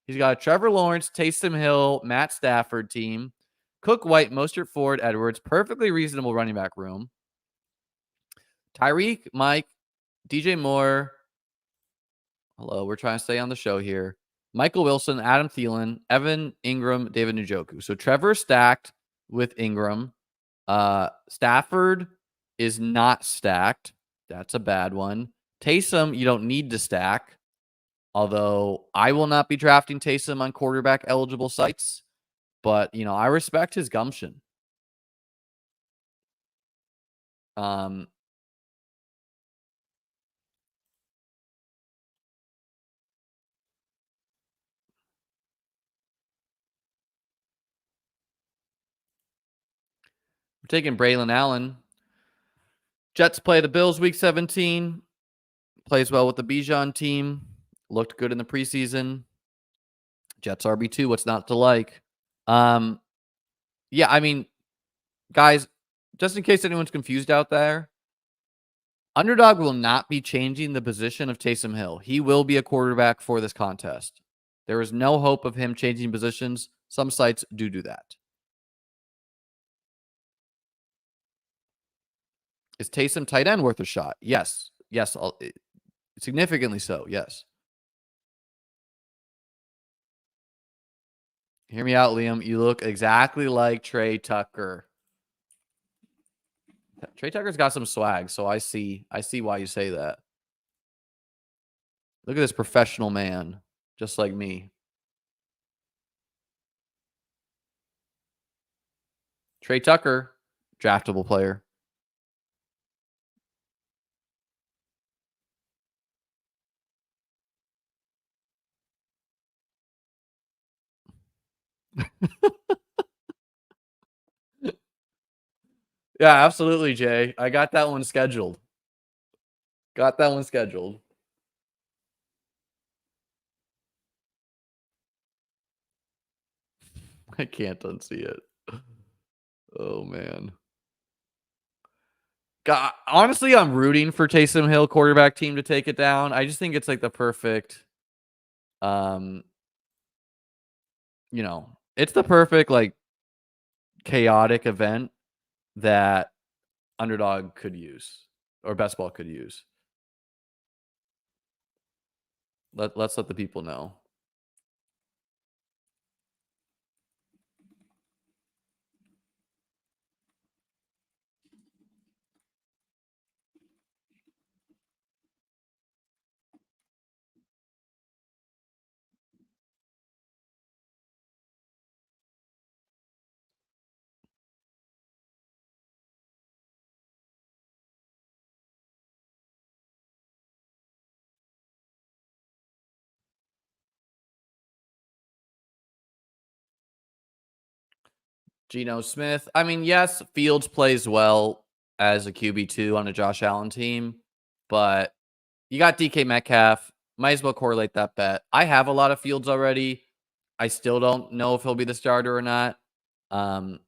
[SPEAKER 1] He's got a Trevor Lawrence, Taysom Hill, Matt Stafford team. Cook, White, Mostert, Ford, Edwards. Perfectly reasonable running back room. Tyreek, Mike, DJ Moore. Hello, we're trying to stay on the show here. Michael Wilson, Adam Thielen, Evan Ingram, David Njoku. So Trevor stacked with Ingram. Stafford is not stacked. That's a bad one. Taysom, you don't need to stack. Although I will not be drafting Taysom on quarterback eligible sites. But, you know, I respect his gumption. We're taking Braylon Allen. Jets play the Bills week 17. Plays well with the Bijan team. Looked good in the preseason. Jets RB2. What's not to like? Yeah, I mean, guys, just in case anyone's confused out there, Underdog will not be changing the position of Taysom Hill. He will be a quarterback for this contest. There is no hope of him changing positions. Some sites do that. Is Taysom tight end worth a shot? Yes. Yes. Significantly so. Yes. Hear me out, Liam. You look exactly like Trey Tucker. Trey Tucker's got some swag, so I see why you say that. Look at this professional man, just like me. Trey Tucker, draftable player. Yeah, absolutely, Jay. I got that one scheduled. Got that one scheduled. I can't unsee it. Oh, man. God, honestly, I'm rooting for Taysom Hill quarterback team to take it down. I just think it's like the perfect, you know, it's the perfect like chaotic event that Underdog could use or Best Ball could use. Let's let the people know. Geno Smith. I mean, yes, Fields plays well as a QB2 on a Josh Allen team, but you got DK Metcalf. Might as well correlate that bet. I have a lot of Fields already. I still don't know if he'll be the starter or not. I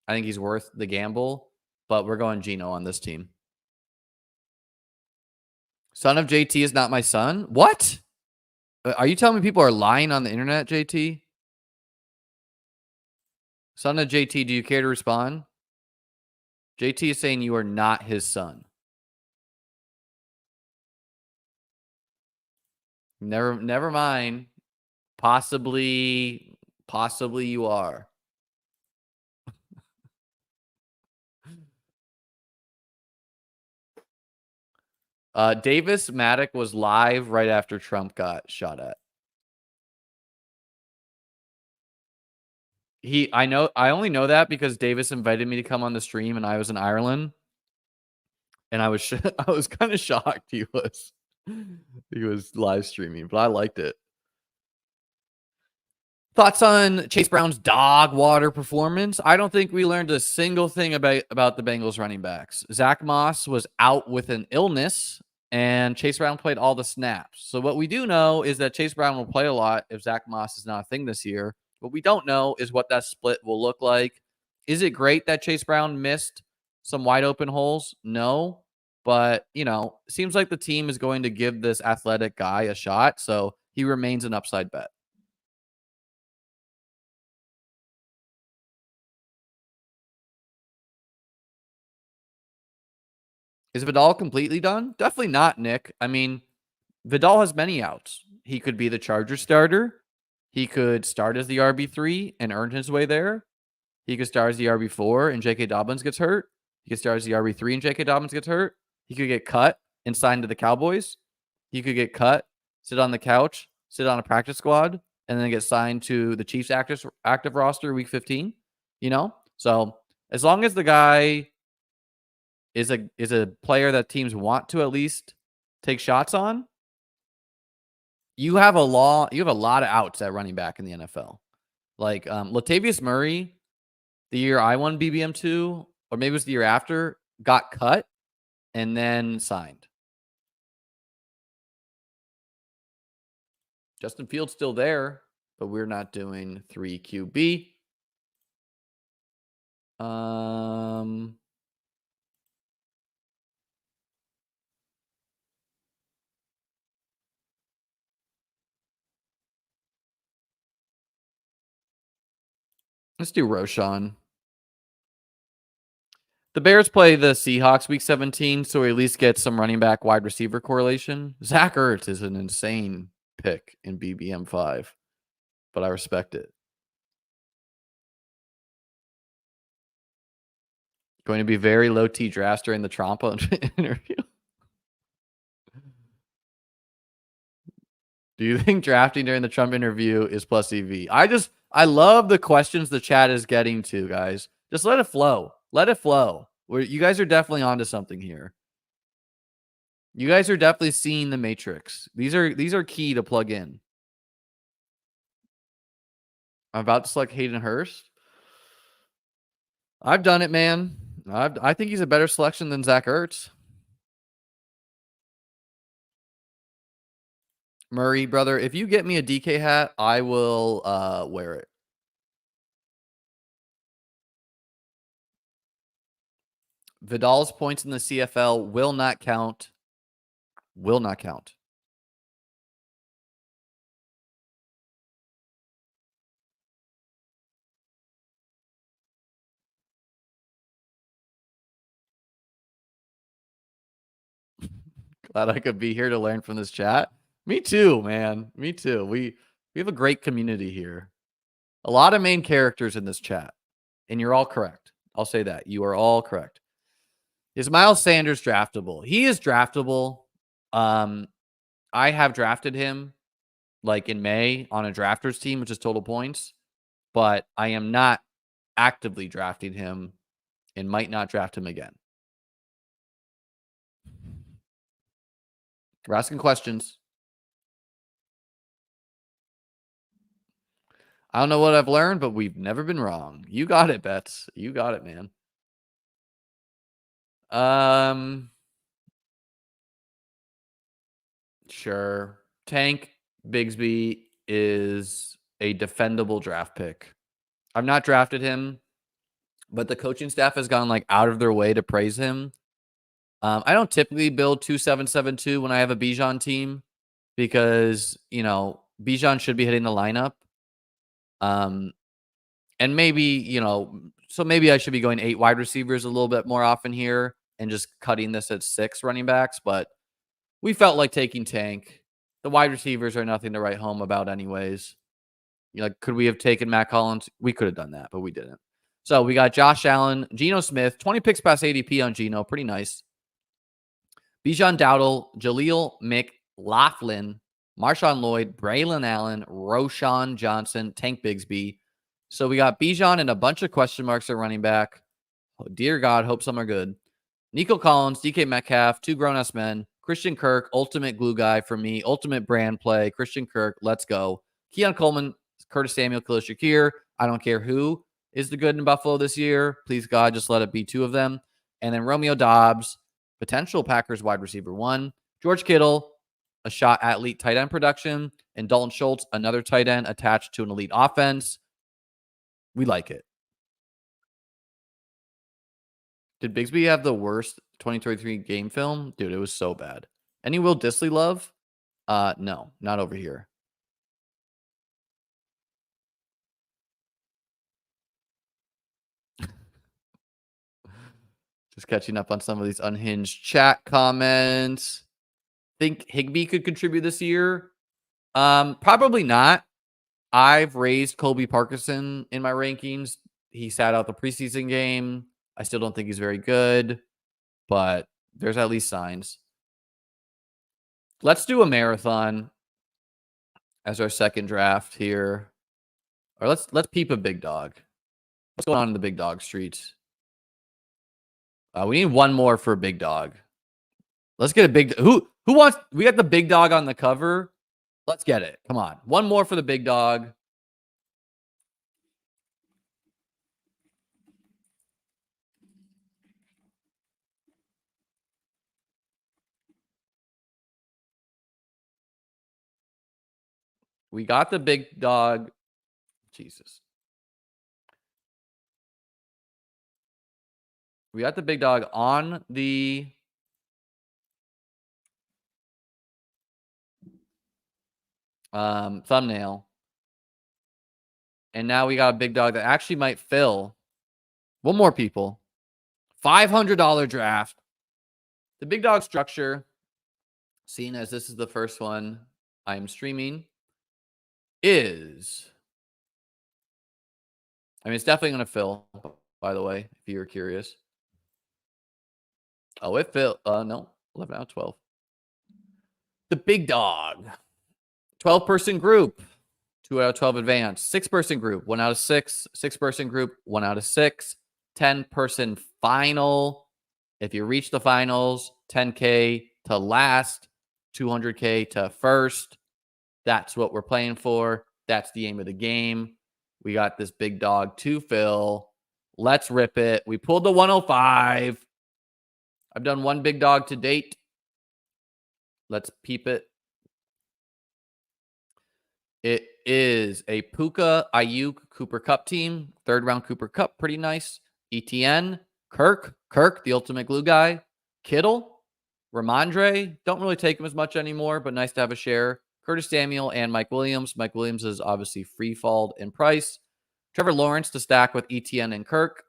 [SPEAKER 1] think he's worth the gamble, but we're going Geno on this team. Son of JT is not my son? What? Are you telling me people are lying on the internet, JT? Son of JT, do you care to respond? JT is saying you are not his son. Never mind. Possibly you are. Davis Maddock was live right after Trump got shot at. I only know that because Davis invited me to come on the stream and I was in Ireland. And I was I was kind of shocked he was live streaming, but I liked it. Thoughts on Chase Brown's dog water performance? I don't think we learned a single thing about the Bengals running backs. Zach Moss was out with an illness, and Chase Brown played all the snaps. So what we do know is that Chase Brown will play a lot if Zach Moss is not a thing this year. What we don't know is what that split will look like. Is it great that Chase Brown missed some wide open holes? No. But, it seems like the team is going to give this athletic guy a shot. So he remains an upside bet. Is Vidal completely done? Definitely not, Nick. I mean, Vidal has many outs. He could be the Charger starter. He could start as the RB3 and earn his way there. He could start as the RB4 and J.K. Dobbins gets hurt. He could start as the RB3 and J.K. Dobbins gets hurt. He could get cut and signed to the Cowboys. He could get cut, sit on the couch, sit on a practice squad, and then get signed to the Chiefs active roster week 15. So as long as the guy is a player that teams want to at least take shots on, you have a lot of outs at running back in the NFL. Like Latavius Murray, the year I won BBM2, or maybe it was the year after, got cut and then signed. Justin Fields still there, but we're not doing 3 QB. Let's do Roshan. The Bears play the Seahawks week 17, so we at least get some running back wide receiver correlation. Zach Ertz is an insane pick in BBM 5, but I respect it. Going to be very low T drafts during the Trump interview. Do you think drafting during the Trump interview is plus EV? I love the questions the chat is getting to, guys. Just let it flow. Let it flow. You guys are definitely onto something here. You guys are definitely seeing the matrix. These are key to plug in. I'm about to select Hayden Hurst. I've done it, man. I think he's a better selection than Zach Ertz. Murray, brother, if you get me a DK hat, I will wear it. Vidal's points in the CFL will not count. Will not count. Glad I could be here to learn from this chat. Me too, man. Me too. We have a great community here. A lot of main characters in this chat. And you're all correct. I'll say that. You are all correct. Is Miles Sanders draftable? He is draftable. I have drafted him like in May on a drafters team, which is total points, but I am not actively drafting him and might not draft him again. We're asking questions. I don't know what I've learned, but we've never been wrong. You got it, Bets. You got it, man. Sure. Tank Bigsby is a defendable draft pick. I've not drafted him, but the coaching staff has gone like out of their way to praise him. I don't typically build 2-7-7-2 when I have a Bijan team because, Bijan should be hitting the lineup. And maybe, so maybe I should be going 8 wide receivers a little bit more often here and just cutting this at 6 running backs. But we felt like taking Tank. The wide receivers are nothing to write home about anyways. Could we have taken Matt Collins? We could have done that, but we didn't. So we got Josh Allen, Geno Smith, 20 picks past ADP on Geno. Pretty nice. Bijan Dowdle, Jaleel McLaughlin, Marshawn Lloyd, Braylon Allen, Roshan Johnson, Tank Bigsby. So we got Bijan and a bunch of question marks at running back. Oh, dear God, hope some are good. Nico Collins, DK Metcalf, 2 grown-ass men. Christian Kirk, ultimate glue guy for me. Ultimate brand play. Christian Kirk, let's go. Keon Coleman Curtis Samuel, Khalil Shakir. I don't care who is the good in Buffalo this year. Please, God, just let it be 2 of them. And then Romeo Doubs, potential Packers wide receiver 1. George Kittle, a shot at elite tight end production. And Dalton Schultz, another tight end attached to an elite offense. We like it. Did Bigsby have the worst 2023 game film? Dude, it was so bad. Any Will Dissly love? No, not over here. Just catching up on some of these unhinged chat comments. Think Higbee could contribute this year? Probably not. I've raised Colby Parkinson in my rankings. He sat out the preseason game. I still don't think he's very good, but there's at least signs. Let's do a marathon as our second draft here. Or let's peep a big dog. What's going on in the big dog streets? We need one more for a big dog. Let's get a big... Who wants... We got the big dog on the cover. Let's get it. Come on. One more for the big dog. We got the big dog. Jesus. We got the big dog on the thumbnail. And now we got a big dog that actually might fill. One more, people. $500 draft. The big dog structure, seeing as this is the first one I'm streaming, is... I mean, it's definitely going to fill, by the way, if you're curious. Oh, it filled. No, 11 out of 12. The big dog. 12-person group. 2 out of 12 advanced. 6-person group. 1 out of 6. 6-person group. 1 out of 6. 10-person final. If you reach the finals, $10K to last, $200K to first. That's what we're playing for. That's the aim of the game. We got this big dog to fill. Let's rip it. We pulled the 105. I've done one big dog to date. Let's peep it. It is a Puka, Ayuk, Cooper Kupp team. 3rd round Cooper Kupp, pretty nice. ETN, Kirk, the ultimate glue guy. Kittle, Ramondre. Don't really take him as much anymore, but nice to have a share. Curtis Samuel and Mike Williams. Mike Williams is obviously free-falled in price. Trevor Lawrence to stack with ETN and Kirk.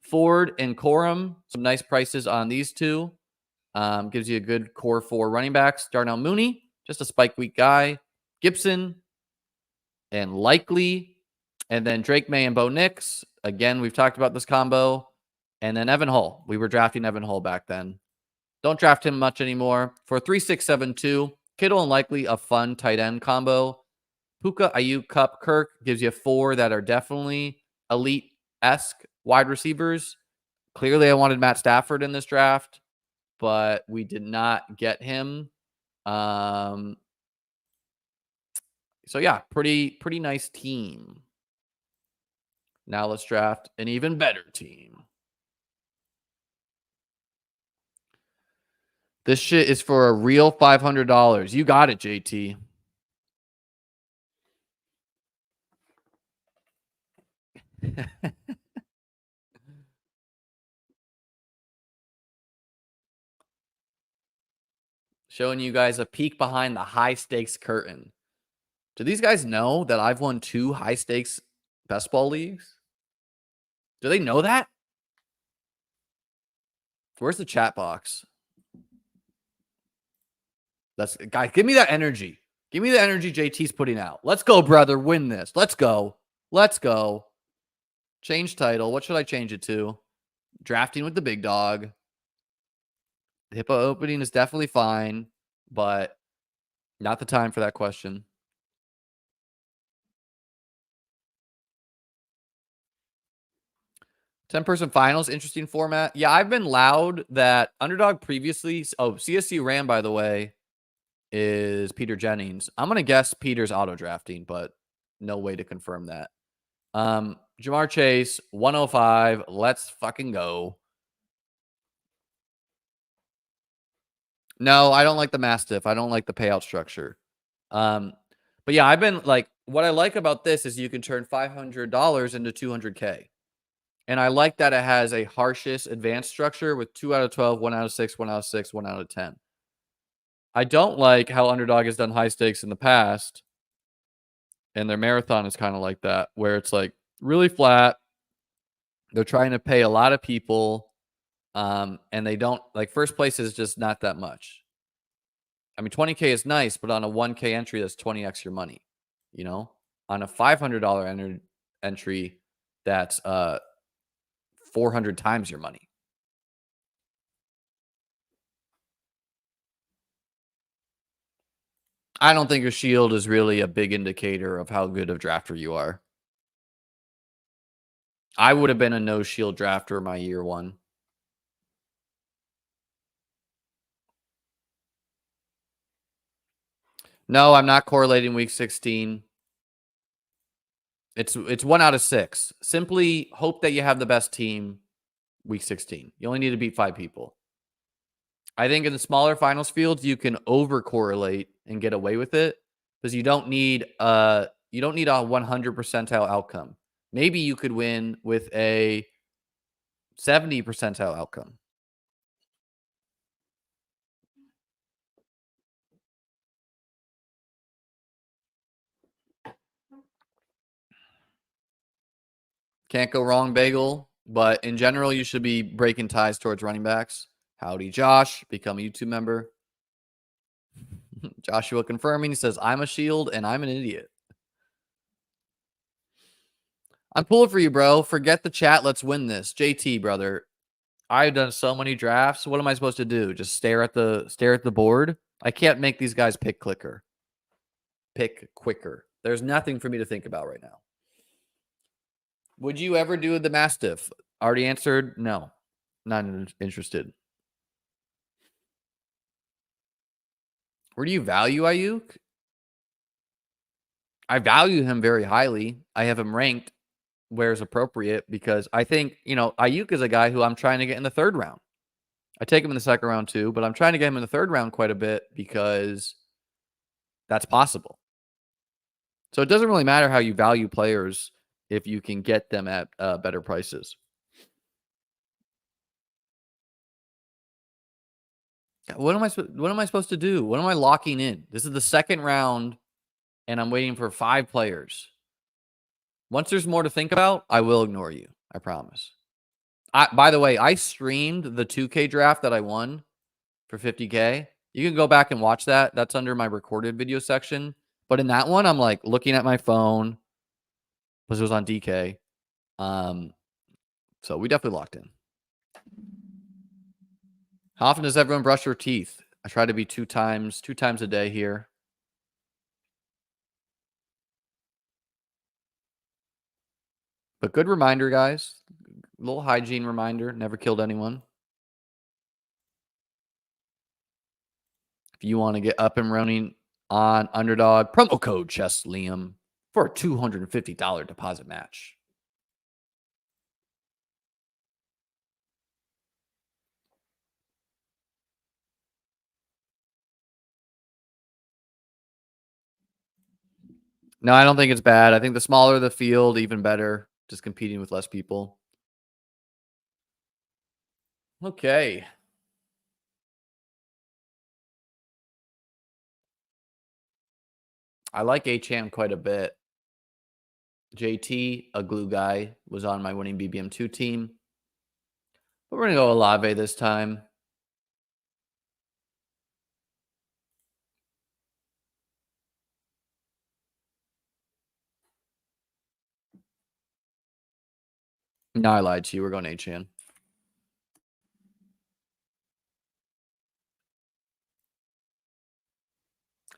[SPEAKER 1] Ford and Corum, some nice prices on these two. Gives you a good core 4 running backs. Darnell Mooney, just a spike week guy. Gibson and Likely. And then Drake May and Bo Nix. Again, we've talked about this combo. And then Evan Hull. We were drafting Evan Hull back then. Don't draft him much anymore. For 3-6-7-2, Kittle and Likely, a fun tight end combo. Puka, Ayuk, Kupp, Kirk gives you 4 that are definitely elite-esque wide receivers. Clearly, I wanted Matt Stafford in this draft, but we did not get him. So yeah, pretty nice team. Now let's draft an even better team. This shit is for a real $500. You got it, JT. Showing you guys a peek behind the high stakes curtain. Do these guys know that I've won 2 high stakes best ball leagues? Do they know that? Where's the chat box? Guys, give me that energy. Give me the energy JT's putting out. Let's go, brother. Win this. Let's go. Let's go. Change title. What should I change it to? Drafting with the big dog. The hippo opening is definitely fine, but not the time for that question. Ten-person finals, interesting format. Yeah, I've been loud that Underdog previously... Oh, CSC Ram, by the way, is Peter Jennings. I'm going to guess Peter's auto-drafting, but no way to confirm that. Jamar Chase, 105. Let's fucking go. No, I don't like the Mastiff. I don't like the payout structure. But yeah, I've been like, what I like about this is you can turn $500 into 200K. And I like that it has a harshest advanced structure with 2 out of 12, 1 out of 6, 1 out of 6, 1 out of 10. I don't like how Underdog has done high stakes in the past. And their marathon is kind of like that, where it's like really flat. They're trying to pay a lot of people. And they don't like first place is just not that much. I mean, 20K is nice, but on a 1K entry, that's 20x your money. You know, on a $500 entry, that's 400 times your money. I don't think your shield is really a big indicator of how good of drafter you are. I would have been a no shield drafter my year one. No, I'm not correlating week 16. It's 1 out of 6. Simply hope that you have the best team week 16. You only need to beat 5 people. I think in the smaller finals fields, you can over correlate and get away with it because you don't need a 100 percentile outcome. Maybe you could win with a 70 percentile outcome. Can't go wrong, Bagel. But in general, you should be breaking ties towards running backs. Howdy, Josh. Become a YouTube member. Joshua confirming. He says, I'm a shield and I'm an idiot. I'm pulling for you, bro. Forget the chat. Let's win this. JT, brother. I've done so many drafts. What am I supposed to do? Just stare at the board? I can't make these guys pick quicker. There's nothing for me to think about right now. Would you ever do the Mastiff? Already answered. No, not interested. Where do you value Ayuk? I value him very highly. I have him ranked where is appropriate because I think, Ayuk is a guy who I'm trying to get in the 3rd round. I take him in the 2nd round too, but I'm trying to get him in the 3rd round quite a bit because that's possible. So it doesn't really matter how you value players if you can get them at better prices. What am I supposed to do? What am I locking in? This is the 2nd round, and I'm waiting for 5 players. Once there's more to think about, I will ignore you. I promise. By the way, I streamed the 2K draft that I won for 50K. You can go back and watch that. That's under my recorded video section. But in that one, I'm like looking at my phone because it was on DK. So we definitely locked in. How often does everyone brush their teeth? I try to be 2 times a day here. But good reminder, guys. A little hygiene reminder. Never killed anyone. If you want to get up and running on Underdog, promo code ChessLiam for a $250 deposit match. No, I don't think it's bad. I think the smaller the field, even better. Just competing with less people. Okay. I like Achane quite a bit. JT, a glue guy, was on my winning BBM2 team. But we're going to go Olave this time. No, I lied to you. We're going Achane.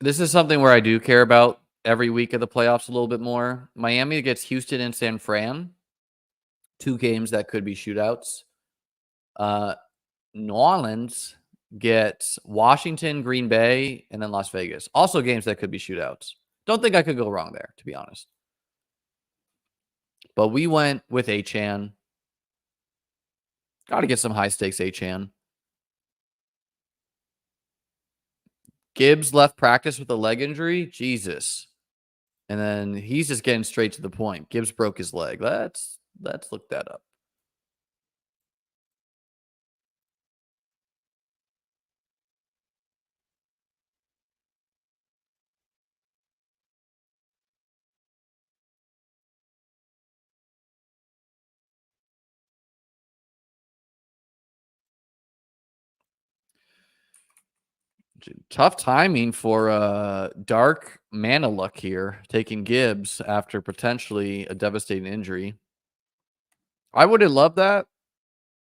[SPEAKER 1] This is something where I do care about every week of the playoffs a little bit more. Miami gets Houston and San Fran. 2 games that could be shootouts. New Orleans gets Washington, Green Bay, and then Las Vegas. Also games that could be shootouts. Don't think I could go wrong there, to be honest. But we went with Achane. Got to get some high stakes Achane. Gibbs left practice with a leg injury. Jesus. And then he's just getting straight to the point. Gibbs broke his leg. Let's look that up. Tough timing for Dark Mana Luck here, taking Gibbs after potentially a devastating injury. I would have loved that,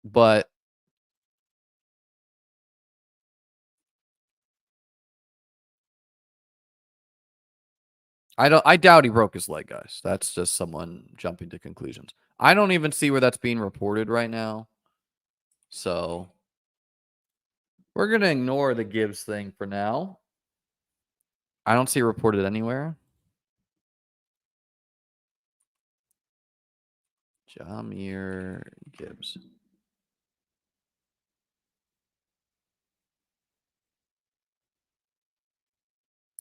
[SPEAKER 1] but I doubt he broke his leg, guys. That's just someone jumping to conclusions. I don't even see where that's being reported right now. So we're going to ignore the Gibbs thing for now. I don't see it reported anywhere. Jahmyr Gibbs.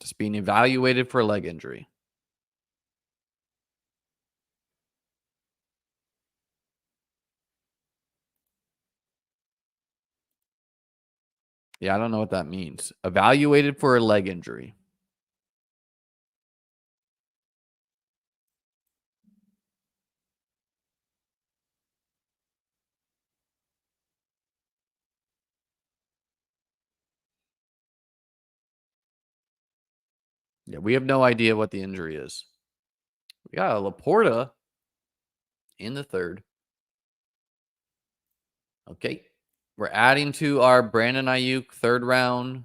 [SPEAKER 1] Just being evaluated for a leg injury. Yeah, I don't know what that means. Evaluated for a leg injury. Yeah, we have no idea what the injury is. We got a Laporta in the third. Okay. We're adding to our Brandon Ayuk third round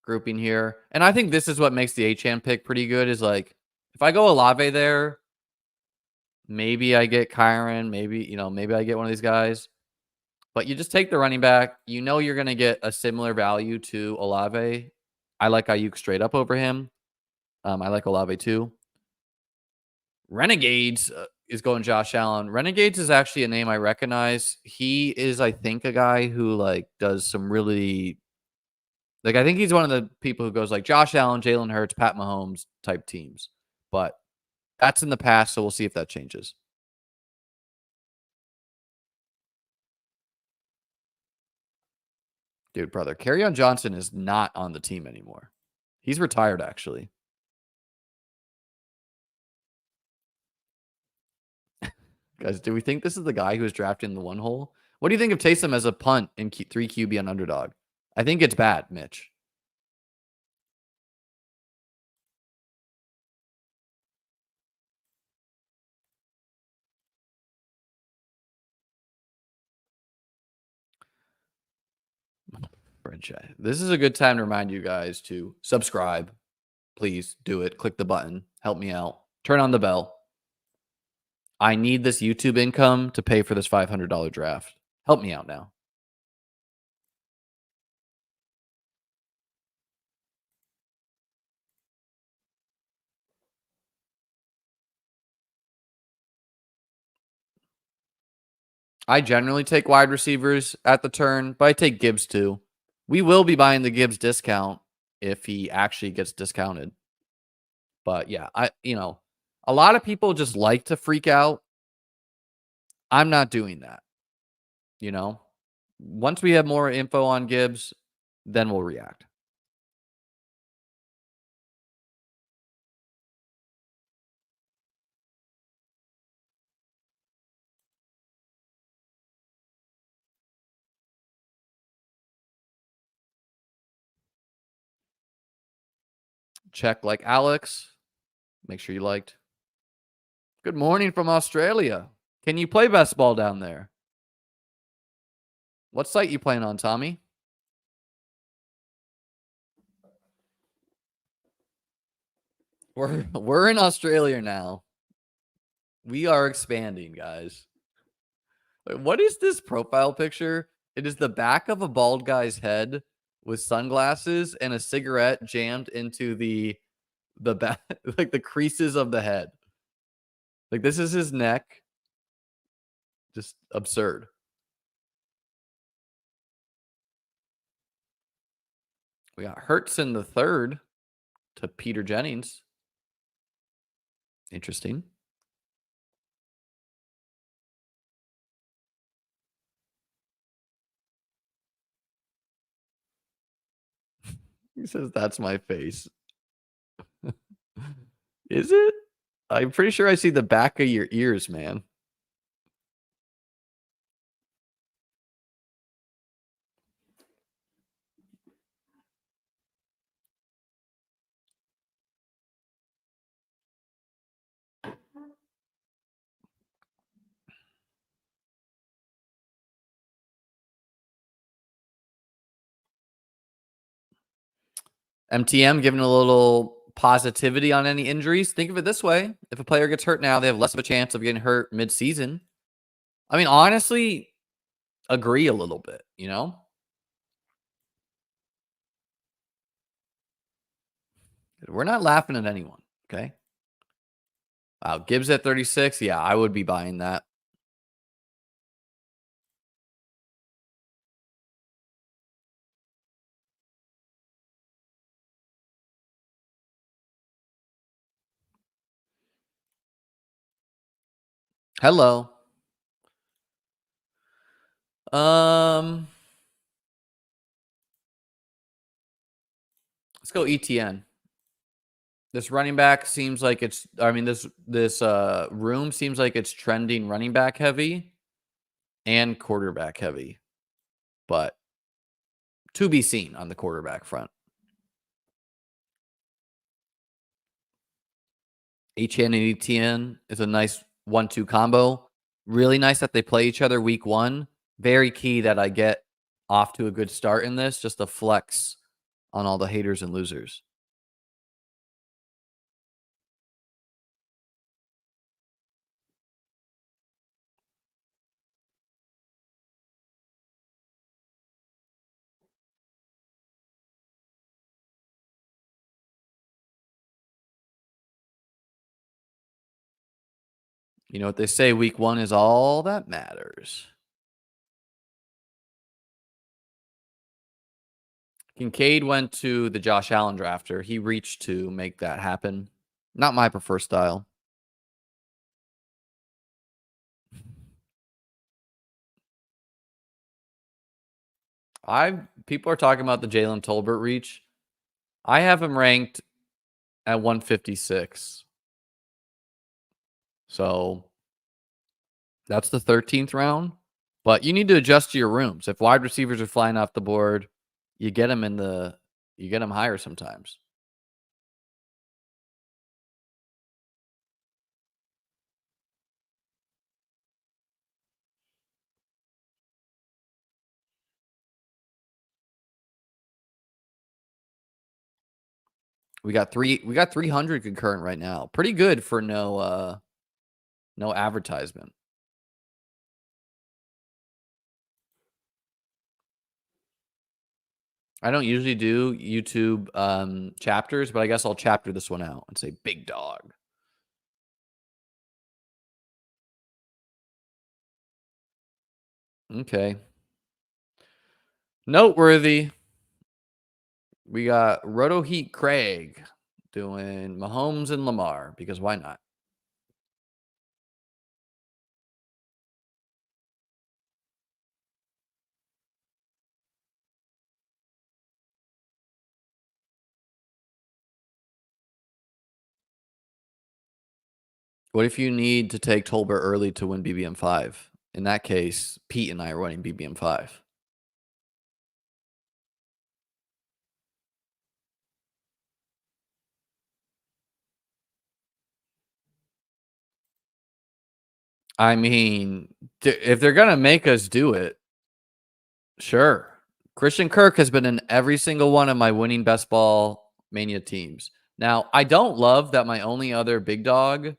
[SPEAKER 1] grouping here. And I think this is what makes the Achane pick pretty good is like, if I go Olave there, maybe I get Kyron, maybe I get one of these guys. But you just take the running back. You know you're going to get a similar value to Olave. I like Ayuk straight up over him. I like Olave too. Renegades is going Josh Allen. Renegades is actually a name I recognize. He is, I think, a guy who like does some really like I think he's one of the people who goes like Josh Allen, Jalen Hurts, Pat Mahomes type teams. But that's in the past, so we'll see if that changes. Dude, brother, Kerryon Johnson is not on the team anymore. He's retired, actually. Guys, do we think this is the guy who was drafted in the one hole? What do you think of Taysom as a punt in 3 QB on underdog? I think it's bad, Mitch. This is a good time to remind you guys to subscribe. Please do it. Click the button. Help me out. Turn on the bell. I need this YouTube income to pay for this $500 draft. Help me out now. I generally take wide receivers at the turn, but I take Gibbs too. We will be buying the Gibbs discount if he actually gets discounted. But yeah, a lot of people just like to freak out. I'm not doing that. Once we have more info on Gibbs, then we'll react. Check like Alex. Make sure you liked. Good morning from Australia. Can you play best ball down there? What site you playing on, Tommy? We're in Australia now. We are expanding, guys. What is this profile picture? It is the back of a bald guy's head with sunglasses and a cigarette jammed into the back, like the creases of the head. Like, this is his neck. Just absurd. We got Hurts in the third to Peter Jennings. Interesting. He says, "That's my face." Is it? I'm pretty sure I see the back of your ears, man. MTM giving a little positivity on any injuries. Think of it this way. If a player gets hurt now, they have less of a chance of getting hurt mid-season. I mean, honestly, agree a little bit, you know? We're not laughing at anyone, okay? Wow, Gibbs at 36. Yeah, I would be buying that. Hello. Um, let's go ETN. This running back seems like this room seems like it's trending running back heavy and quarterback heavy. But to be seen on the quarterback front. HN and ETN is a nice 1-2 combo. Really nice that they play each other week 1. Very key that I get off to a good start in this, just a flex on all the haters and losers. You know what they say, week 1 is all that matters. Kincaid went to the Josh Allen drafter. He reached to make that happen. Not my preferred style. People are talking about the Jalen Tolbert reach. I have him ranked at 156. So that's the 13th round. But you need to adjust to your rooms. If wide receivers are flying off the board, you get them higher sometimes. We got 300 concurrent right now. Pretty good for no advertisement. I don't usually do YouTube chapters, but I guess I'll chapter this one out and say big dog. Okay. Noteworthy. We got Roto Heat Craig doing Mahomes and Lamar because why not? What if you need to take Tolbert early to win BBM5? In that case, Pete and I are running BBM5. I mean, if they're going to make us do it, sure. Christian Kirk has been in every single one of my winning best ball mania teams. Now, I don't love that my only other big dog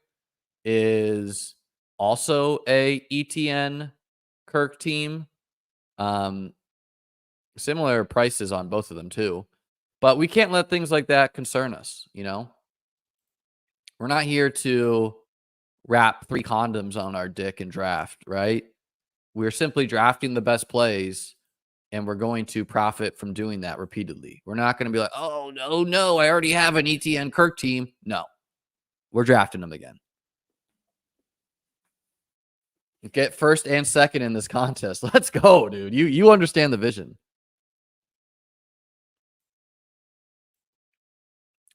[SPEAKER 1] is also a ETN Kirk team. Similar prices on both of them too. But we can't let things like that concern us, you know? We're not here to wrap 3 condoms on our dick and draft, right? We're simply drafting the best plays, and we're going to profit from doing that repeatedly. We're not gonna be like, "Oh, no, no, I already have an ETN Kirk team." No, we're drafting them again. Get first and second in this contest. Let's go, dude. You understand the vision.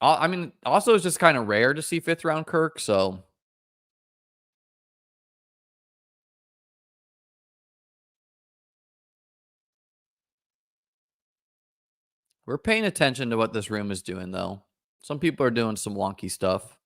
[SPEAKER 1] I mean, also, it's just kind of rare to see 5th round Kirk, so we're paying attention to what this room is doing, though. Some people are doing some wonky stuff.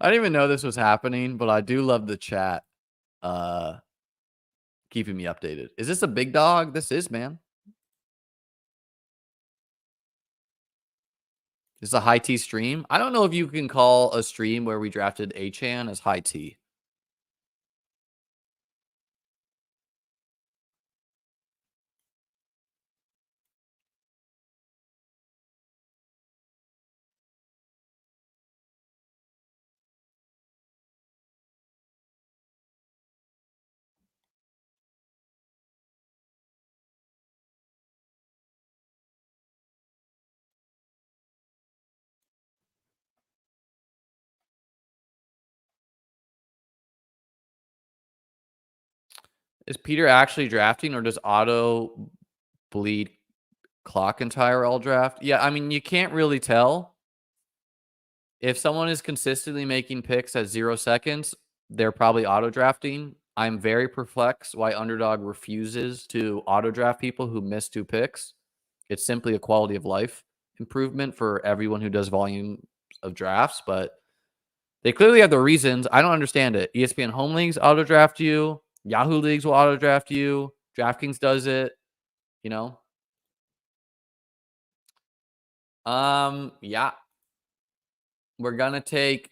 [SPEAKER 1] I didn't even know this was happening, but I do love the chat uh keeping me updated. Is this a big dog? This is, man. This is a high T stream. I don't know if you can call a stream where we drafted Achane as high T. Is Peter actually drafting, or does auto bleed clock entire all draft? Yeah, I mean, you can't really tell. If someone is consistently making picks at 0 seconds, they're probably auto drafting. I'm very perplexed why Underdog refuses to auto draft people who miss 2 picks. It's simply a quality of life improvement for everyone who does volume of drafts, but they clearly have their reasons. I don't understand it. ESPN home leagues auto draft you. Yahoo leagues will auto draft you. DraftKings does it. You know. Yeah. We're gonna take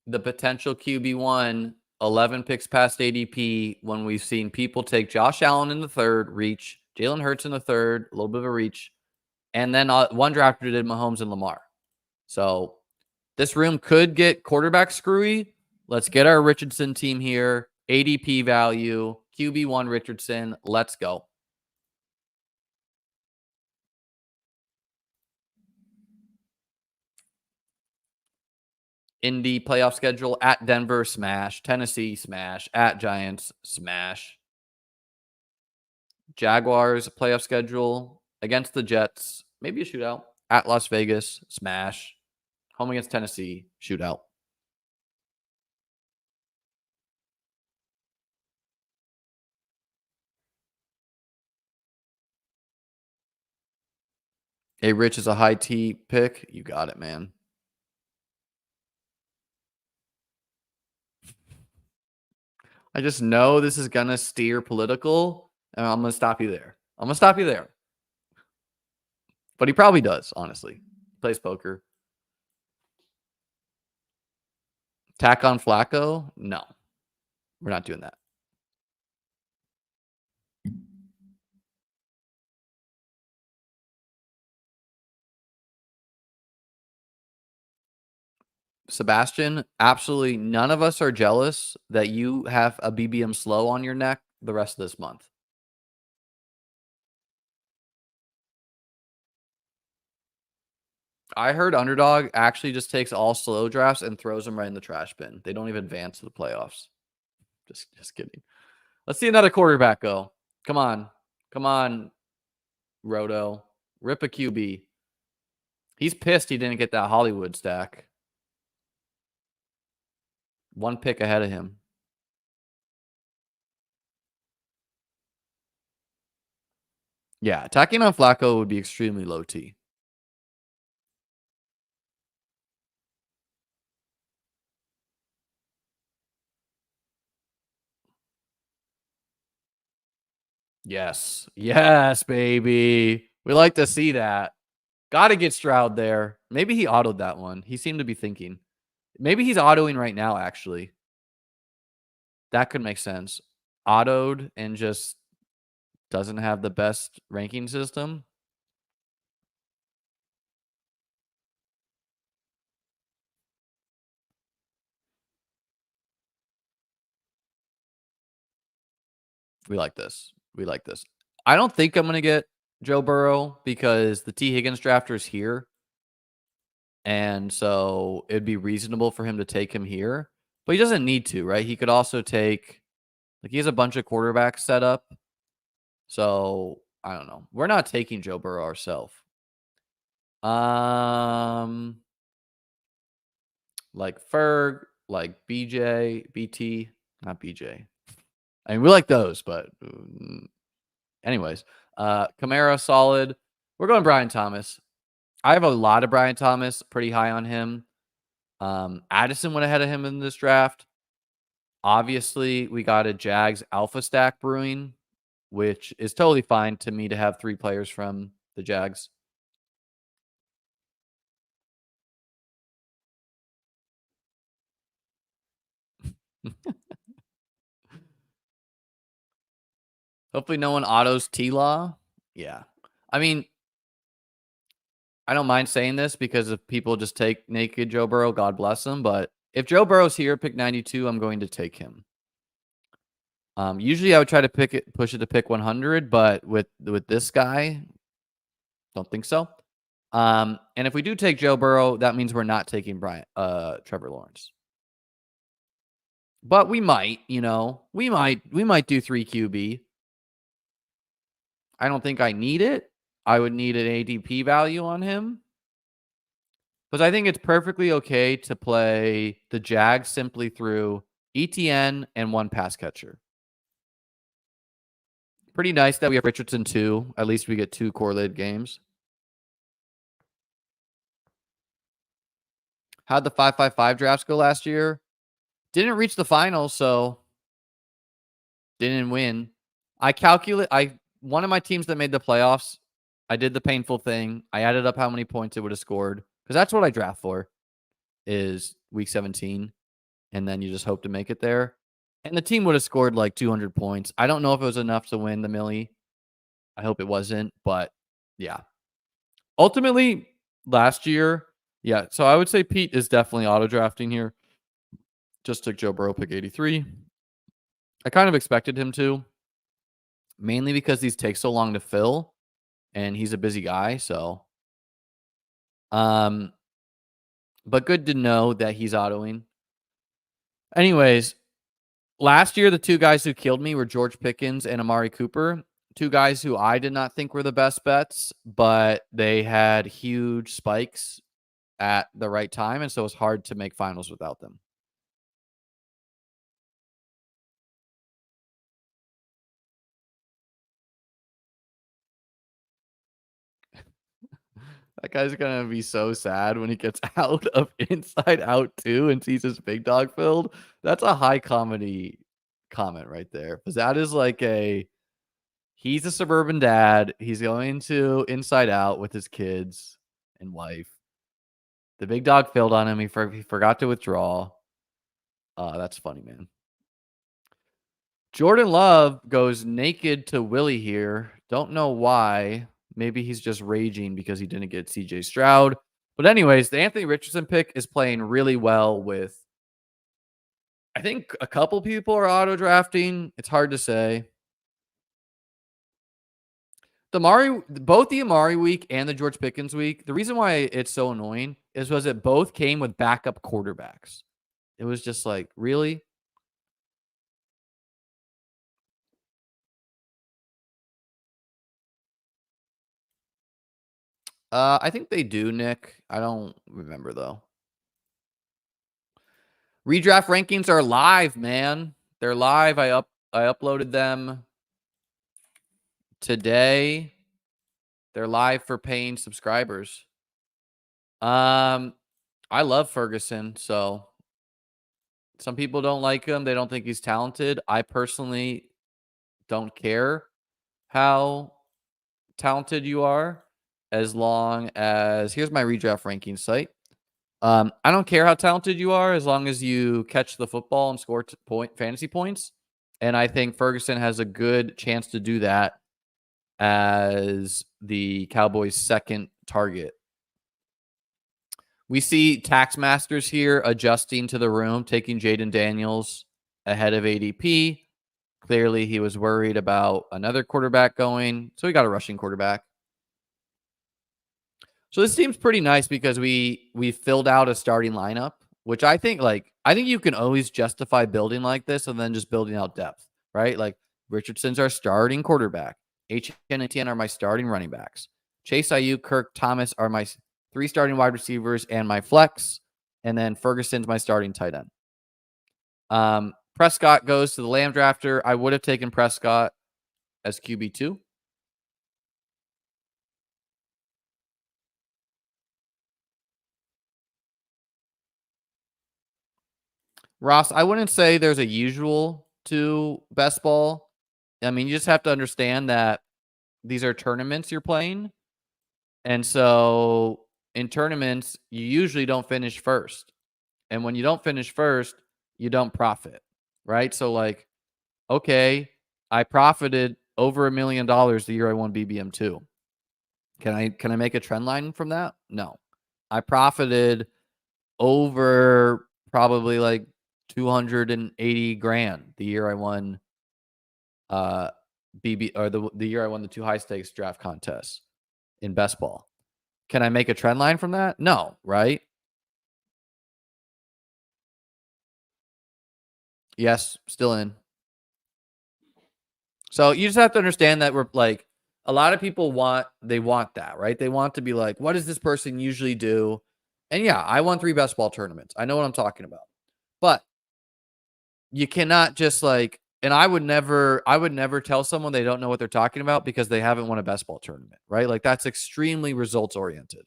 [SPEAKER 1] the potential QB1 11 picks past ADP when we've seen people take Josh Allen in the 3rd, reach, Jalen Hurts in the 3rd, a little bit of a reach, and then one drafter did Mahomes and Lamar. So this room could get quarterback screwy. Let's get our Richardson team here. ADP value, QB1 Richardson. Let's go. Indy playoff schedule: at Denver, smash. Tennessee, smash. At Giants, smash. Jaguars playoff schedule: against the Jets, maybe a shootout. At Las Vegas, smash. Home against Tennessee, shootout. A Rich is a high T pick. You got it, man. I just know this is gonna steer political, and I'm gonna stop you there. I'm gonna stop you there. But he probably does, honestly. Plays poker. Tack on Flacco? No. We're not doing that. Sebastian, absolutely none of us are jealous that you have a BBM slow on your neck the rest of this month. I heard Underdog actually just takes all slow drafts and throws them right in the trash bin. They don't even advance to the playoffs. Just kidding. Let's see another quarterback go. Come on. Come on, Roto. Rip a QB. He's pissed he didn't get that Hollywood stack. 1 pick ahead of him. Yeah, attacking on Flacco would be extremely low T. Yes. Yes, baby. We like to see that. Got to get Stroud there. Maybe he autoed that one. He seemed to be thinking. Maybe he's autoing right now, actually. That could make sense. Autoed and just doesn't have the best ranking system. We like this. We like this. I don't think I'm going to get Joe Burrow because the T. Higgins drafter is here. And so it'd be reasonable for him to take him here. But he doesn't need to, right? He could also take, like, he has a bunch of quarterbacks set up. So I don't know. We're not taking Joe Burrow ourselves. Like Ferg, like BJ, BT, not BJ. I mean, we like those, but anyways, Kamara solid. We're going Brian Thomas. I have a lot of Brian Thomas, pretty high on him. Addison went ahead of him in this draft. Obviously, we got a Jags alpha stack brewing, which is totally fine to me to have 3 players from the Jags. Hopefully no one autos T-Law. Yeah. I mean, I don't mind saying this because if people just take naked Joe Burrow, God bless him. But if Joe Burrow's here, pick 92, I'm going to take him. Usually I would try to push it to pick 100, but with this guy, don't think so. And if we do take Joe Burrow, that means we're not taking Trevor Lawrence. But we might, we might do 3 QB. I don't think I need it. I would need an ADP value on him. But I think it's perfectly okay to play the Jags simply through ETN and 1 pass catcher. Pretty nice that we have Richardson too. At least we get 2 correlated games. How'd the 5-5-5 drafts go last year? Didn't reach the finals, so didn't win. One of my teams that made the playoffs, I did the painful thing. I added up how many points it would have scored. Because that's what I draft for, is week 17. And then you just hope to make it there. And the team would have scored like 200 points. I don't know if it was enough to win the Millie. I hope it wasn't. But yeah. Ultimately, last year, yeah. So I would say Pete is definitely auto-drafting here. Just took Joe Burrow, pick 83. I kind of expected him to. Mainly because these take so long to fill. And he's a busy guy, so... But good to know that he's autoing. Anyways, last year, the 2 guys who killed me were George Pickens and Amari Cooper. 2 guys who I did not think were the best bets, but they had huge spikes at the right time, and so it's hard to make finals without them. That guy's going to be so sad when he gets out of Inside Out 2 and sees his big dog filled. That's a high comedy comment right there. Because that is like he's a suburban dad. He's going to Inside Out with his kids and wife. The big dog filled on him. He forgot to withdraw. That's funny, man. Jordan Love goes naked to Willie here. Don't know why. Maybe he's just raging because he didn't get CJ Stroud. But anyways, the Anthony Richardson pick is playing really well with, I think a couple people are auto drafting. It's hard to say. Both the Amari week and the George Pickens week, the reason why it's so annoying is because it both came with backup quarterbacks. It was just like, really? I think they do, Nick. I don't remember though. Redraft rankings are live, man. They're live. I uploaded them today. They're live for paying subscribers. I love Ferguson, so some people don't like him. They don't think he's talented. I personally don't care how talented you are, as long as, here's my redraft ranking site. I don't care how talented you are as long as you catch the football and score fantasy points. And I think Ferguson has a good chance to do that as the Cowboys' second target. We see Tax Masters here adjusting to the room, taking Jaden Daniels ahead of ADP. Clearly, he was worried about another quarterback going, so he got a rushing quarterback. So this seems pretty nice because we filled out a starting lineup, which I think you can always justify building like this and then just building out depth, right? Like Richardson's our starting quarterback. HN and TN are my starting running backs. Chase Ayuk, Kirk, Thomas are my 3 starting wide receivers and my flex, and then Ferguson's my starting tight end. Prescott goes to the Lamb drafter. I would have taken Prescott as QB2. Ross, I wouldn't say there's a usual to best ball. I mean, you just have to understand that these are tournaments you're playing. And so in tournaments, you usually don't finish first. And when you don't finish first, you don't profit, right? So like, okay, I profited over $1 million the year I won BBM2. Can I make a trend line from that? No. I profited over probably like 280 grand the year I won the year I won the 2 high stakes draft contests in best ball. Can I make a trend line from that? No, right? Yes, still in. So you just have to understand that we're like a lot of people want that, right? They want to be like, what does this person usually do? And yeah, I won 3 best ball tournaments. I know what I'm talking about. But you cannot just like, and I would never tell someone they don't know what they're talking about because they haven't won a best ball tournament, right? Like that's extremely results oriented.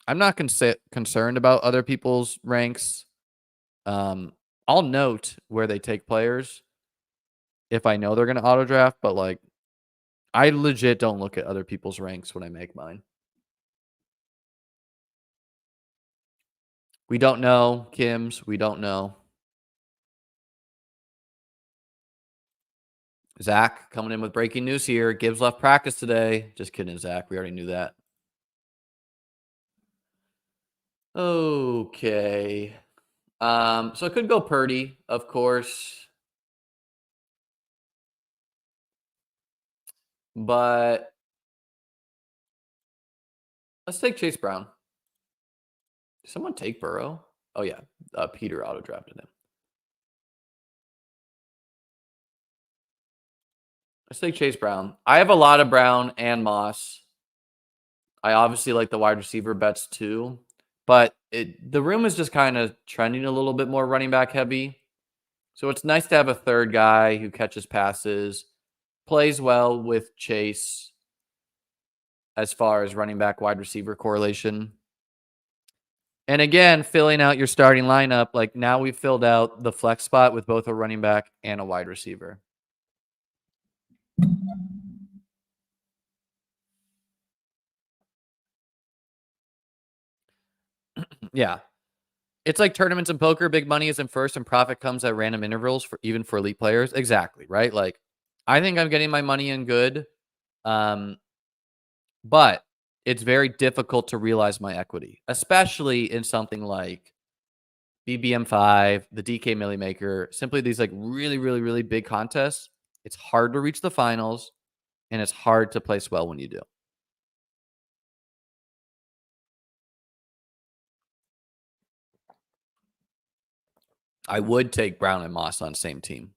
[SPEAKER 1] I'm not concerned about other people's ranks. I'll note where they take players if I know they're going to auto draft, but like I legit don't look at other people's ranks when I make mine. We don't know, Kim's. We don't know. Zach coming in with breaking news here. Gibbs left practice today. Just kidding, Zach. We already knew that. Okay. So I could go Purdy, of course. But let's take Chase Brown. Did someone take Burrow? Oh, yeah. Peter auto drafted him. Let's take Chase Brown. I have a lot of Brown and Moss. I obviously like the wide receiver bets too. But the room is just kind of trending a little bit more running back heavy. So it's nice to have a third guy who catches passes, plays well with Chase as far as running back wide receiver correlation. And again, filling out your starting lineup, like now we've filled out the flex spot with both a running back and a wide receiver. Yeah. It's like tournaments and poker. Big money is in first and profit comes at random intervals for even for elite players. Exactly, right? Like I think I'm getting my money in good. But it's very difficult to realize my equity, especially in something like BBM5, the DK Millie Maker, simply these like really, really, really big contests. It's hard to reach the finals and it's hard to place well when you do. I would take Brown and Moss on the same team.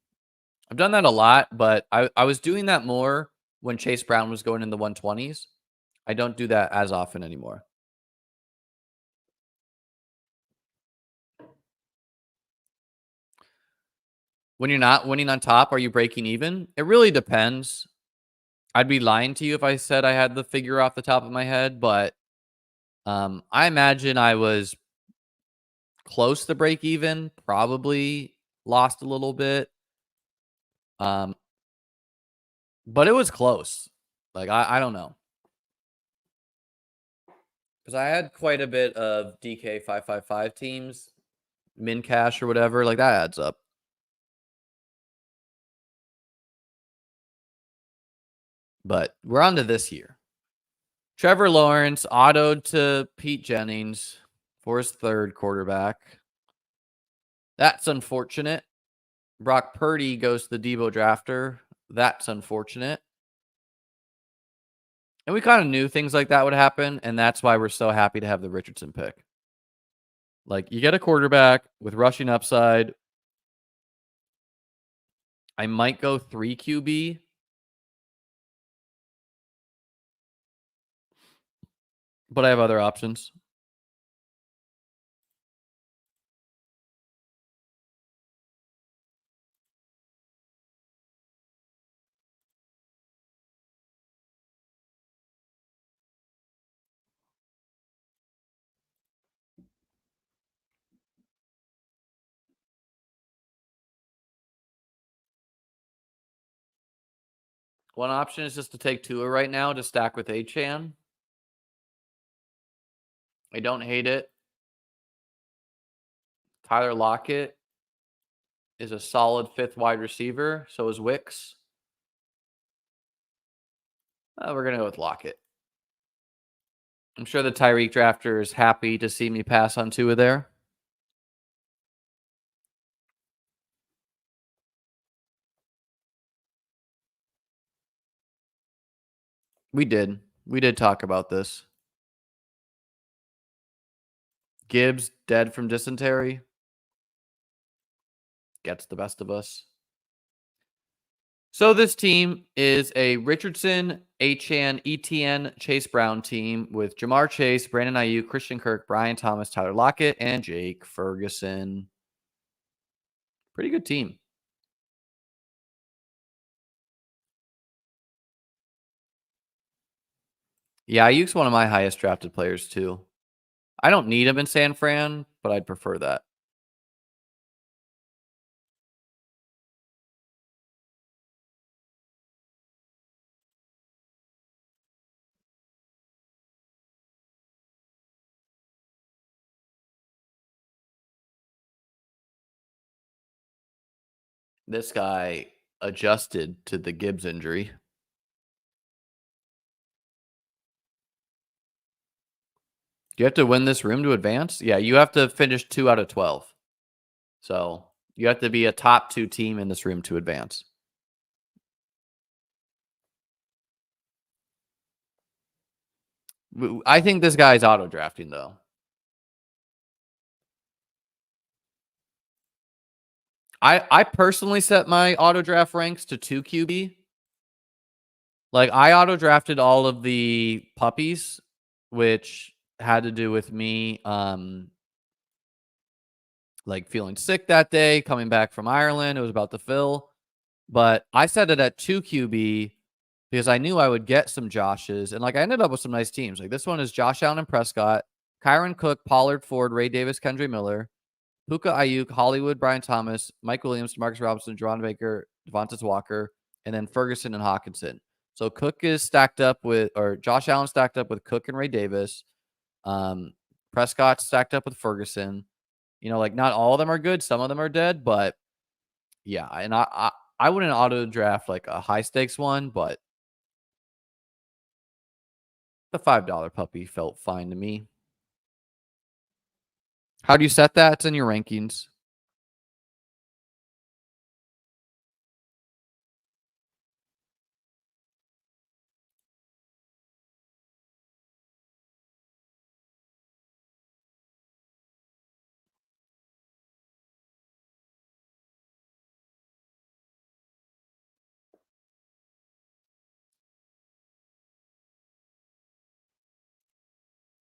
[SPEAKER 1] I've done that a lot, but I was doing that more when Chase Brown was going in the 120s. I don't do that as often anymore. When you're not winning on top, are you breaking even? It really depends. I'd be lying to you if I said I had the figure off the top of my head, but I imagine I was close to break even, probably lost a little bit. But it was close. Like I don't know. because I had quite a bit of DK 555 teams, min cash or whatever. Like that adds up. But we're on to this year. Trevor Lawrence autoed to Pete Jennings for his third quarterback. That's unfortunate. Brock Purdy goes to the Debo drafter. That's unfortunate. And we kind of knew things like that would happen, and that's why we're so happy to have the Richardson pick. Like, you get a quarterback with rushing upside. I might go 3 QB. But I have other options. One option is just to take Tua right now to stack with Achane. I don't hate it. Tyler Lockett is a solid 5th wide receiver. So is Wicks. We're going to go with Lockett. I'm sure the Tyreek drafter is happy to see me pass on Tua there. We did. We did talk about this. Gibbs, dead from dysentery. Gets the best of us. So this team is a Richardson, Achane, ETN, Chase Brown team with Jamar Chase, Brandon Ayuk, Christian Kirk, Brian Thomas, Tyler Lockett, and Jake Ferguson. Pretty good team. Yeah, Ayuk's one of my highest drafted players too. I don't need him in San Fran, but I'd prefer that. This guy adjusted to the Gibbs injury. Do you have to win this room to advance? Yeah, you have to finish 2 out of 12. So you have to be a top 2 team in this room to advance. I think this guy's auto drafting though. I personally set my auto draft ranks to 2 QB. Like I auto drafted all of the puppies, which had to do with me like feeling sick that day, coming back from Ireland. It was about to fill. But I set it at 2 QB because I knew I would get some Joshes. And like I ended up with some nice teams. Like this one is Josh Allen and Prescott, Kyron Cook, Pollard, Ford, Ray Davis, Kendre Miller, Puka Ayuk, Hollywood, Brian Thomas, Mike Williams, Marcus Robinson, Jerron Baker, Devontae Walker, and then Ferguson and Hawkinson. So Cook is stacked up with, or Josh Allen stacked up with Cook and Ray Davis. Prescott stacked up with Ferguson. You know, like not all of them are good. Some of them are dead, but yeah. And I wouldn't auto draft like a high stakes one, but the $5 puppy felt fine to me. How do you set that? It's in your rankings.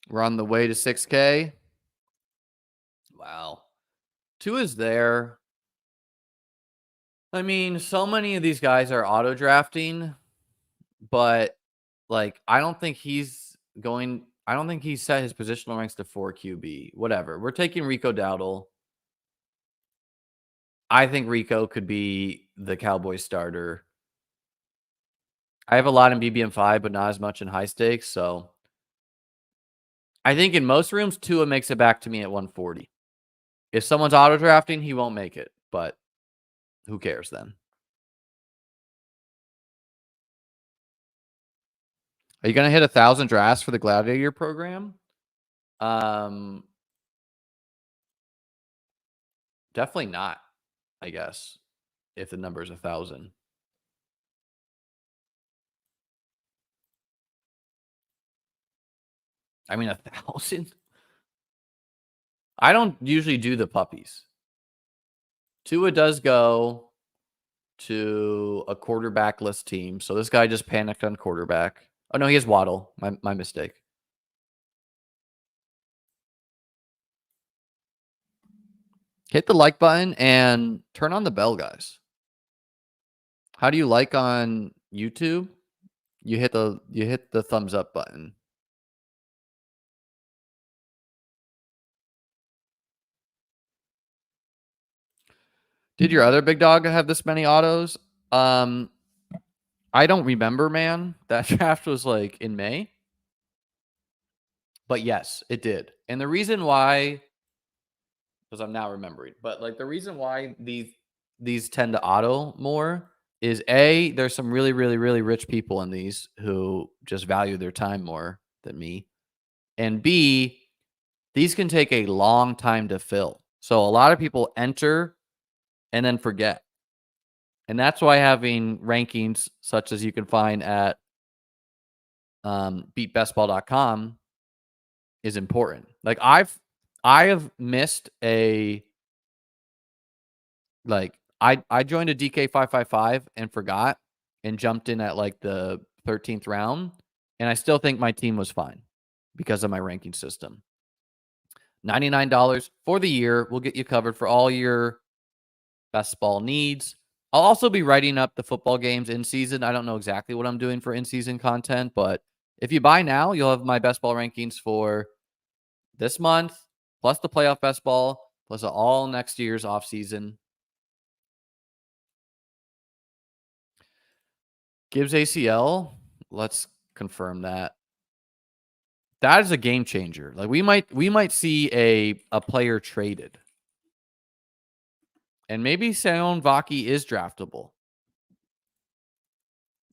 [SPEAKER 1] We're on the way to 6K. Wow. 2 is there. I mean, so many of these guys are auto drafting, but like I don't think he's set his positional ranks to 4 QB. Whatever. We're taking Rico Dowdle. I think Rico could be the Cowboys starter. I have a lot in BBM5, but not as much in high stakes, so I think in most rooms, Tua makes it back to me at 140. If someone's auto drafting, he won't make it, but who cares then? Are you gonna hit 1,000 drafts for the Gladiator program? Um, Definitely not, I guess, if the number is 1,000. I mean, 1,000? I don't usually do the puppies. Tua does go to a quarterbackless team, so this guy just panicked on quarterback. Oh, no, he has Waddle. My mistake. Hit the like button and turn on the bell, guys. How do you like on YouTube? You hit the thumbs up button. Did your other big dog have this many autos? I don't remember, man. That draft was like in May. But yes, it did. And the reason why, because I'm now remembering, but like the reason why these tend to auto more is A, there's some really, really, really rich people in these who just value their time more than me. And B, these can take a long time to fill. So a lot of people enter and then forget. And that's why having rankings such as you can find at beatbestball.com is important. Like I have missed a I joined a DK 555 and forgot and jumped in at like the 13th round, and I still think my team was fine because of my ranking system. $99 for the year will get you covered for all your best ball needs. I'll also be writing up the football games in season. I don't know exactly what I'm doing for in season content, but if you buy now, you'll have my best ball rankings for this month, plus the playoff best ball, plus all next year's off season. Gibbs ACL. Let's confirm that. That is a game changer. Like we might see a player traded. And maybe Sion Vaki is draftable.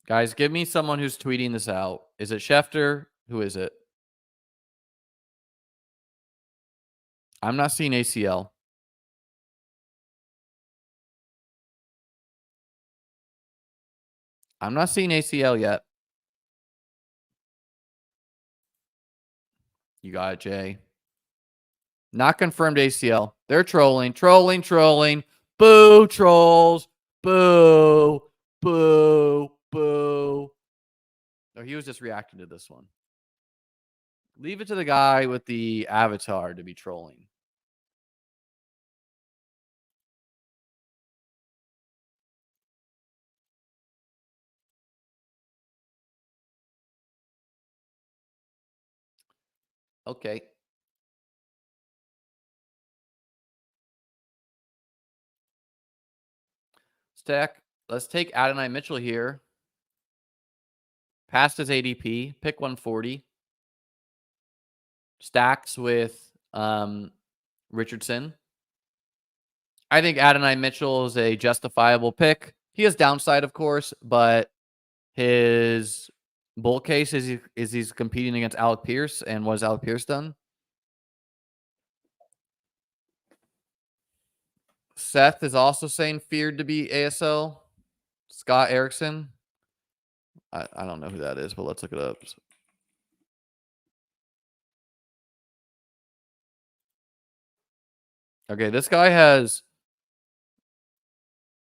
[SPEAKER 1] Guys, give me someone who's tweeting this out. Is it Schefter? Who is it? I'm not seeing ACL. I'm not seeing ACL yet. You got it, Jay. Not confirmed ACL. They're trolling. Boo, trolls. Boo. Boo. Boo. Oh, he was just reacting to this one. Leave it to the guy with the avatar to be trolling. Okay. Let's take Adonai Mitchell here. Past his ADP. Pick 140. Stacks with Richardson. I think Adonai Mitchell is a justifiable pick. He has downside, of course, but his bull case is he's competing against Alec Pierce. And what has Alec Pierce done? Seth is also saying feared to be ASL. Scott Erickson. I don't know who that is, but let's look it up. Okay, this guy has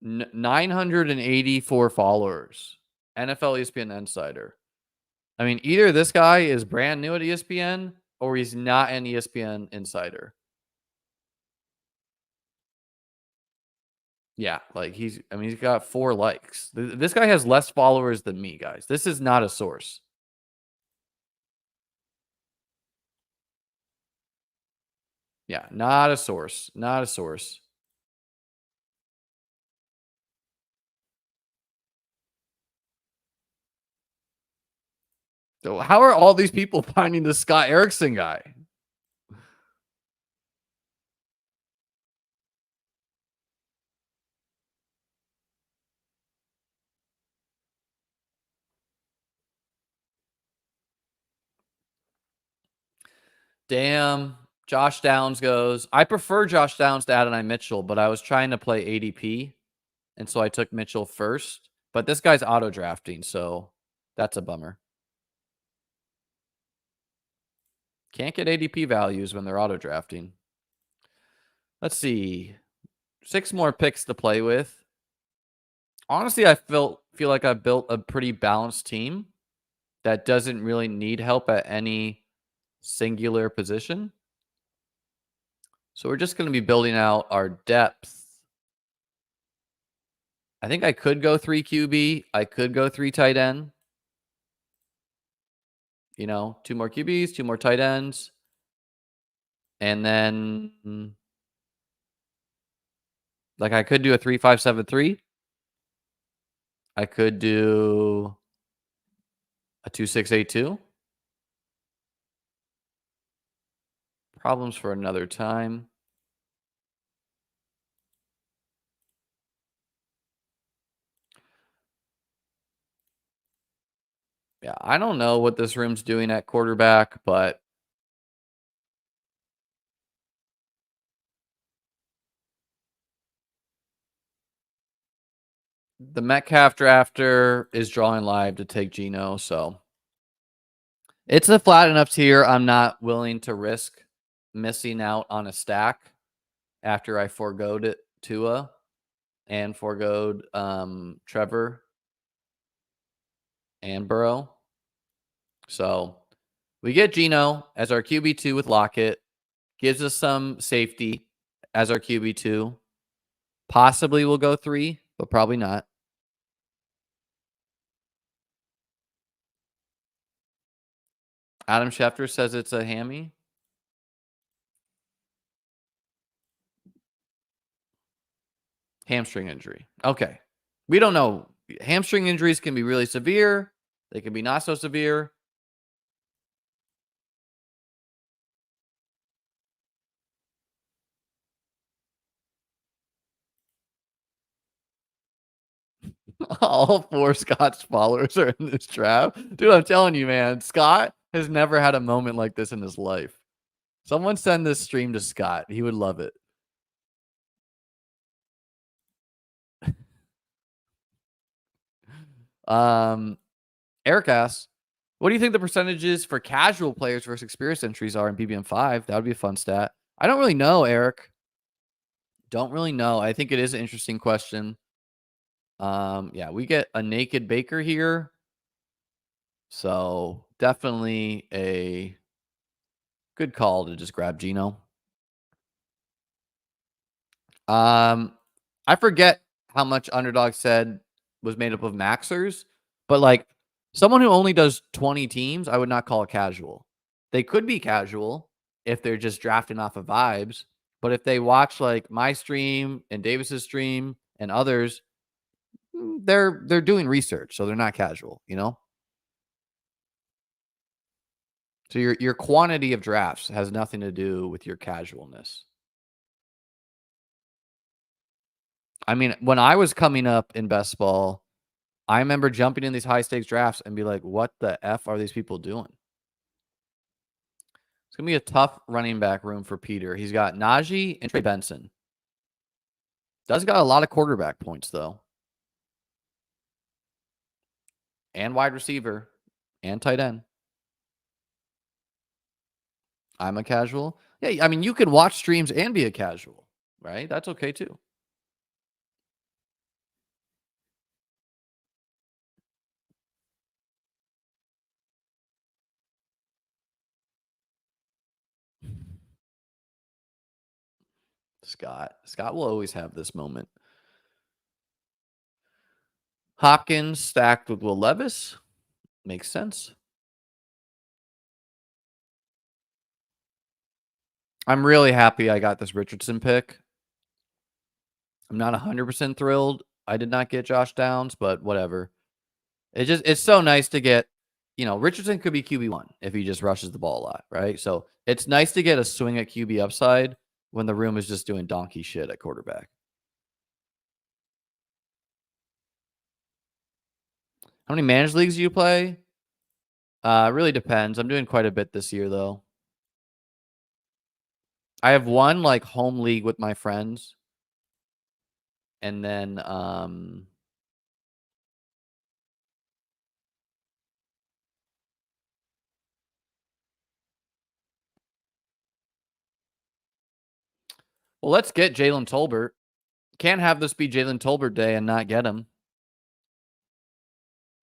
[SPEAKER 1] 984 followers. NFL ESPN Insider. I mean, either this guy is brand new at ESPN or he's not an ESPN Insider. Yeah, like he's got 4 likes. This guy has less followers than me, guys. This is not a source. Yeah, not a source. Not a source. So how are all these people finding the Scott Erickson guy? Damn. Josh Downs goes. I prefer Josh Downs to Adonai Mitchell, but I was trying to play ADP, and so I took Mitchell first. But this guy's auto drafting, so that's a bummer. Can't get ADP values when they're auto drafting. Let's see. 6 more picks to play with. Honestly, I feel like I've built a pretty balanced team that doesn't really need help at any singular position. So we're just going to be building out our depth. I think I could go 3 QB. I could go 3 tight end. You know, 2 more QBs, 2 more tight ends. And then like I could do a 3-5-7-3. I could do a 2-6-8-2. Problems for another time. Yeah, I don't know what this room's doing at quarterback, but the Metcalf drafter is drawing live to take Geno, so it's a flat enough tier. I'm not willing to risk missing out on a stack after I foregoed it Tua and foregoed Trevor and Burrow. So we get Geno as our QB2 with Lockett. Gives us some safety as our QB2. Possibly we'll go 3, but probably not. Adam Schefter says it's a hammy. Hamstring injury. Okay. We don't know. Hamstring injuries can be really severe. They can be not so severe. All 4 Scott's followers are in this trap. Dude, I'm telling you, man, Scott has never had a moment like this in his life. Someone send this stream to Scott. He would love it. Eric asks, what do you think the percentages for casual players versus experienced entries are in BBM5? That would be a fun stat. I don't really know, Eric. Don't really know. I think it is an interesting question. Yeah, we get a naked Baker here. So definitely a good call to just grab Geno. I forget how much Underdog said was made up of maxers, but like someone who only does 20 teams, I would not call it casual. They could be casual if they're just drafting off of vibes, but if they watch like my stream and Davis's stream and others, they're doing research, so they're not casual, you know? So your quantity of drafts has nothing to do with your casualness. I mean, when I was coming up in best ball, I remember jumping in these high stakes drafts and be like, what the F are these people doing? It's going to be a tough running back room for Peter. He's got Najee and Trey Benson. Does got a lot of quarterback points, though. And wide receiver and tight end. I'm a casual. Yeah, I mean, you can watch streams and be a casual, right? That's okay, too. Scott will always have this moment. Hopkins stacked with Will Levis. Makes sense. I'm really happy I got this Richardson pick. I'm not 100% thrilled I did not get Josh Downs, but whatever. It's so nice to get, Richardson could be QB1 if he just rushes the ball a lot, right? So it's nice to get a swing at QB upside when the room is just doing donkey shit at quarterback. How many managed leagues do you play? Really depends. I'm doing quite a bit this year, though. I have one like home league with my friends, and then well, let's get Jalen Tolbert. Can't have this be Jalen Tolbert day and not get him.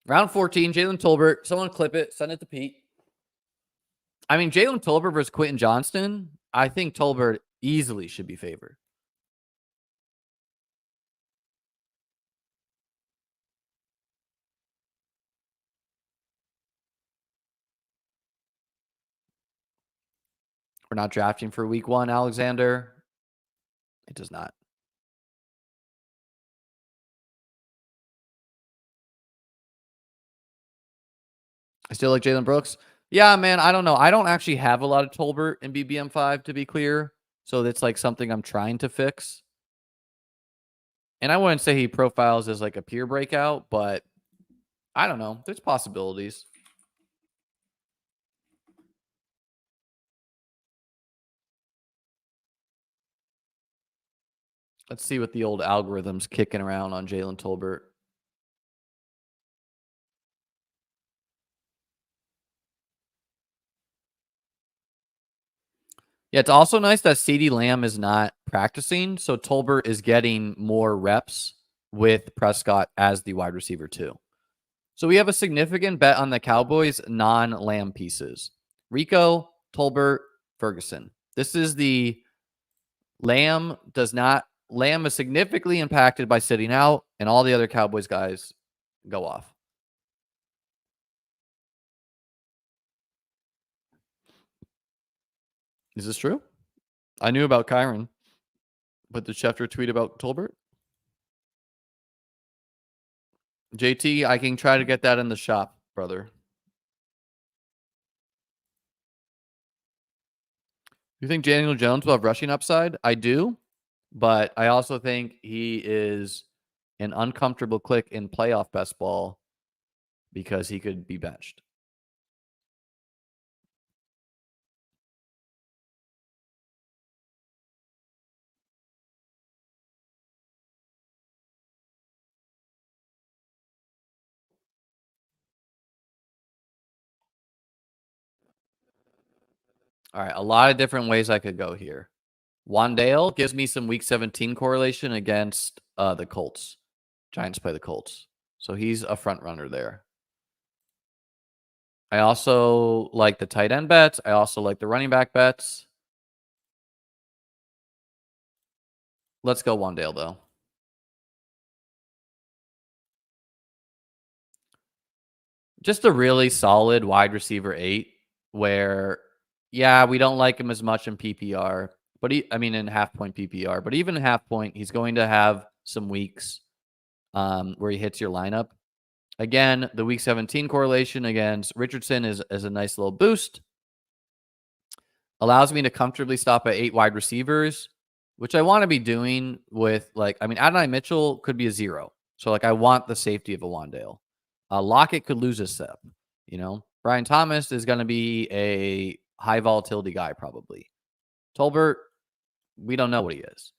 [SPEAKER 1] Round 14, Jalen Tolbert. Someone clip it, send it to Pete. I mean, Jalen Tolbert versus Quentin Johnston. I think Tolbert easily should be favored. We're not drafting for week 1, Alexander. It does not. I still like Jalen Brooks. Yeah, man, I don't know. I don't actually have a lot of Tolbert in BBM5, to be clear. So that's like something I'm trying to fix. And I wouldn't say he profiles as like a pure breakout, but I don't know. There's possibilities. Let's see what the old algorithm's kicking around on Jalen Tolbert. Yeah, it's also nice that CeeDee Lamb is not practicing, so Tolbert is getting more reps with Prescott as the wide receiver too. So we have a significant bet on the Cowboys non-Lamb pieces. Rico, Tolbert, Ferguson. This is the Lamb is significantly impacted by sitting out, and all the other Cowboys guys go off. Is this true? I knew about Kyron, but did Schefter tweet about Tolbert? JT, I can try to get that in the shop, brother. You think Daniel Jones will have rushing upside? I do, but I also think he is an uncomfortable click in playoff best ball because he could be benched. All right, a lot of different ways I could go here. Wandale gives me some week 17 correlation against the Colts. Giants play the Colts. So he's a front runner there. I also like the tight end bets. I also like the running back bets. Let's go Wandale, though. Just a really solid wide receiver 8 where, yeah, we don't like him as much in PPR, but in half point PPR, but even half point, he's going to have some weeks where he hits your lineup. Again, the week 17 correlation against Richardson is a nice little boost. Allows me to comfortably stop at 8 wide receivers, which I want to be doing with Adonai Mitchell could be a 0. So I want the safety of a Wandale. Lockett could lose a step. Brian Thomas is going to be a high volatility guy probably. Tolbert, we don't know what he is.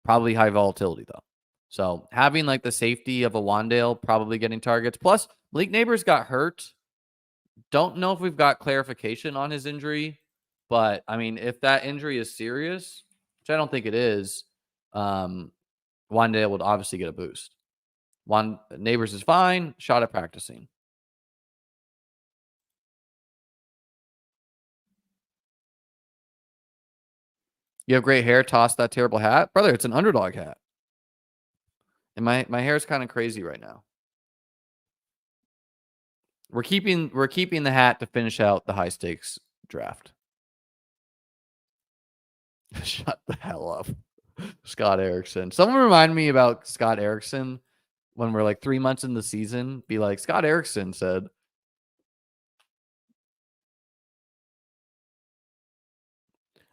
[SPEAKER 1] Probably high volatility though. So having the safety of a Wandale probably getting targets. Plus, Malik Neighbors got hurt. Don't know if we've got clarification on his injury, but if that injury is serious, which I don't think it is, Wandale would obviously get a boost. Neighbors is fine. Shot at practicing. You have great hair. Toss that terrible hat, brother. It's an underdog hat, and my hair is kind of crazy right now. We're keeping the hat to finish out the high stakes draft. Shut the hell up, Scott Erickson. Someone remind me about Scott Erickson when we're 3 months in the season. Be like, Scott Erickson said.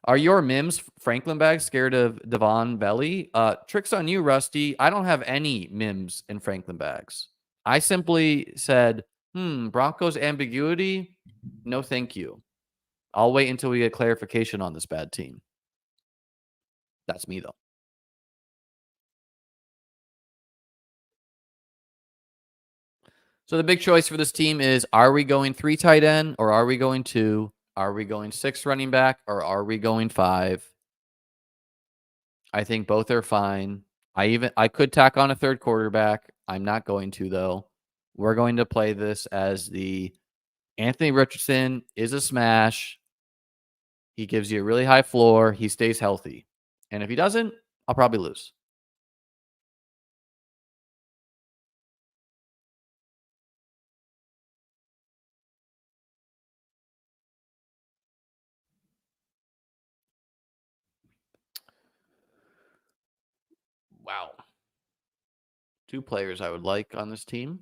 [SPEAKER 1] Are your Mims Franklin bags scared of Devon Belly? Tricks on you, Rusty. I don't have any Mims in Franklin bags. I simply said, Broncos ambiguity? No, thank you. I'll wait until we get clarification on this bad team. That's me, though. So the big choice for this team is, are we going 3 tight end or are we going 2? Are we going 6 running back or are we going 5? I think both are fine. I could tack on a third quarterback. I'm not going to, though. We're going to play this as the Anthony Richardson is a smash. He gives you a really high floor. He stays healthy. And if he doesn't, I'll probably lose. Wow. 2 players I would like on this team.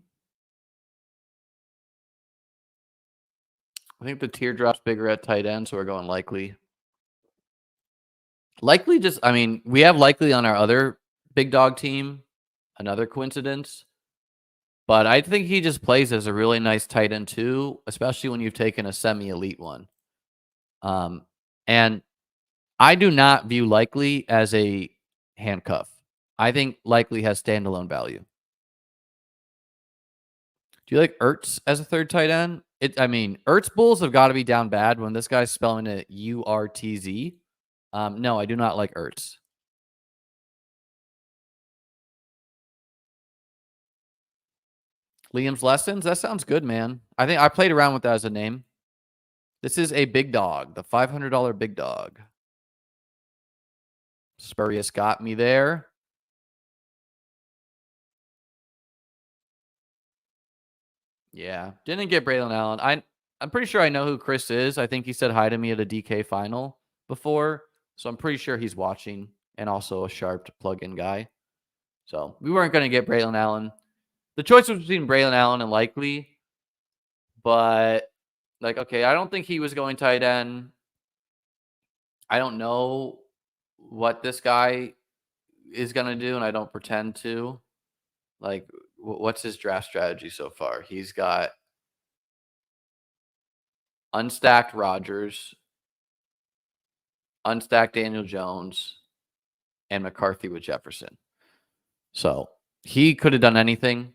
[SPEAKER 1] I think the teardrop's bigger at tight end, so we're going Likely. Likely just, I mean, we have Likely on our other big dog team. Another coincidence. But I think he just plays as a really nice tight end too, especially when you've taken a semi-elite one. And I do not view Likely as a handcuff. I think Likely has standalone value. Do you like Ertz as a third tight end? I mean, Ertz Bulls have got to be down bad when this guy's spelling it URTZ. No, I do not like Ertz. Liam's Lessons? That sounds good, man. I think I played around with that as a name. This is a big dog, the $500 big dog. Spurious got me there. Yeah, didn't get Braylon Allen. I'm pretty sure I know who Chris is. I think he said hi to me at a DK final before, so I'm pretty sure he's watching and also a sharp plug-in guy. So we weren't going to get Braylon Allen. The choice was between Braylon Allen and Likely, but like, okay, I don't think he was going tight end. I don't know what this guy is going to do, and I don't pretend to. Like, what's his draft strategy so far? He's got unstacked Rodgers, unstacked Daniel Jones, and McCarthy with Jefferson. So he could have done anything.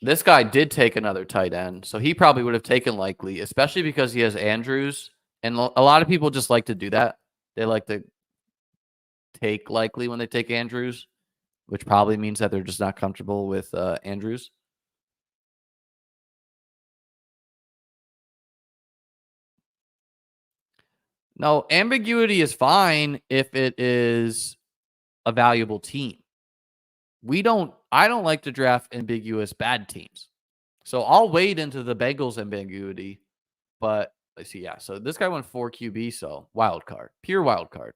[SPEAKER 1] This guy did take another tight end, so he probably would have taken Likely, especially because he has Andrews. And a lot of people just like to do that. They like to take Likely when they take Andrews, which probably means that they're just not comfortable with Andrews. No, ambiguity is fine if it is a valuable team. I don't like to draft ambiguous bad teams. So I'll wade into the Bengals ambiguity, but let's see. Yeah. So this guy went 4 QB. So wild card, pure wild card.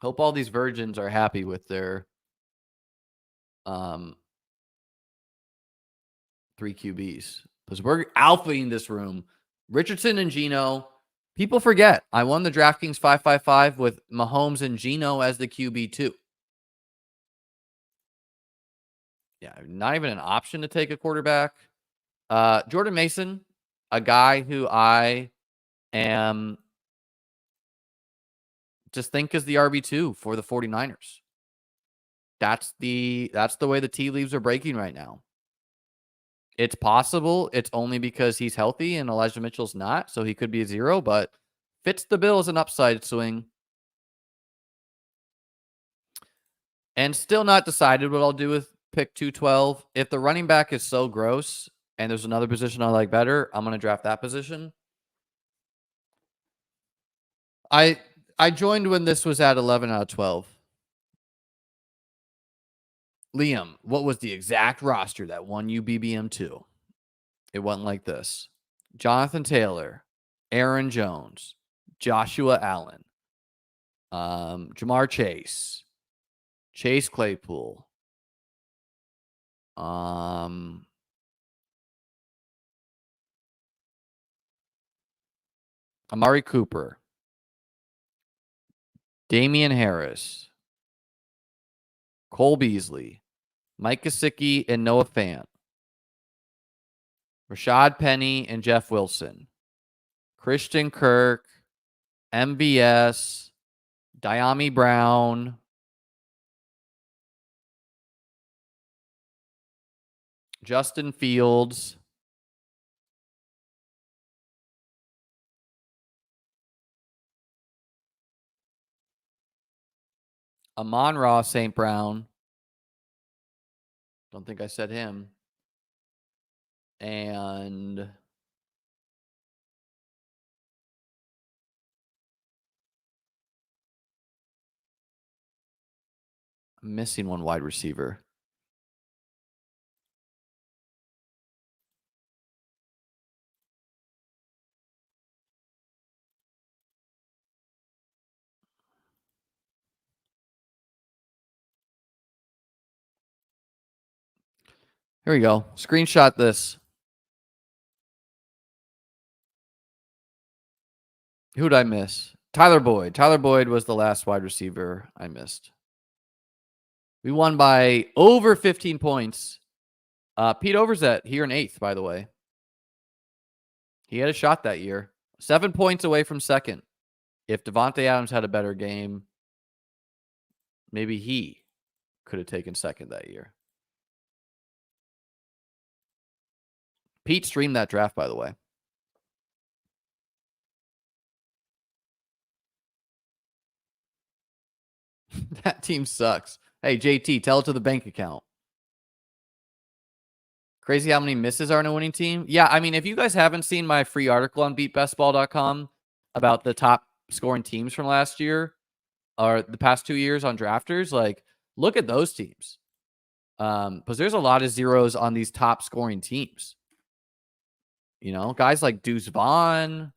[SPEAKER 1] Hope all these virgins are happy with their 3 QBs because we're alphaing this room. Richardson and Geno. People forget I won the DraftKings 555 with Mahomes and Geno as the QB2. Yeah, not even an option to take a quarterback. Jordan Mason, a guy who I am just think is the RB2 for the 49ers. That's the way the tea leaves are breaking right now. It's possible it's only because he's healthy and Elijah Mitchell's not, so he could be a 0, but fits the bill as an upside swing. And still not decided what I'll do with pick 212. If the running back is so gross and there's another position I like better, I'm going to draft that position. I joined when this was at 11 out of 12. Liam, what was the exact roster that won you BBM2? It wasn't like this. Jonathan Taylor, Aaron Jones, Joshua Allen, Jamar Chase, Chase Claypool, Amari Cooper, Damian Harris, Cole Beasley, Mike Gesicki and Noah Fant, Rashad Penny and Jeff Wilson, Christian Kirk, MVS, Dyami Brown, Justin Fields, Amon-Ra St. Brown. Don't think I said him. And I'm missing one wide receiver. Here we go. Screenshot this. Who'd I miss? Tyler Boyd. Tyler Boyd was the last wide receiver I missed. We won by over 15 points. Pete Overzet here in 8th, by the way. He had a shot that year. 7 points away from second. If Devontae Adams had a better game, maybe he could have taken second that year. Pete streamed that draft, by the way. That team sucks. Hey, JT, tell it to the bank account. Crazy how many misses are in a winning team. Yeah, I mean, if you guys haven't seen my free article on beatbestball.com about the top scoring teams from last year or the past 2 years on drafters, like, look at those teams. Because there's a lot of zeros on these top scoring teams. You know, guys like Deuce Vaughn,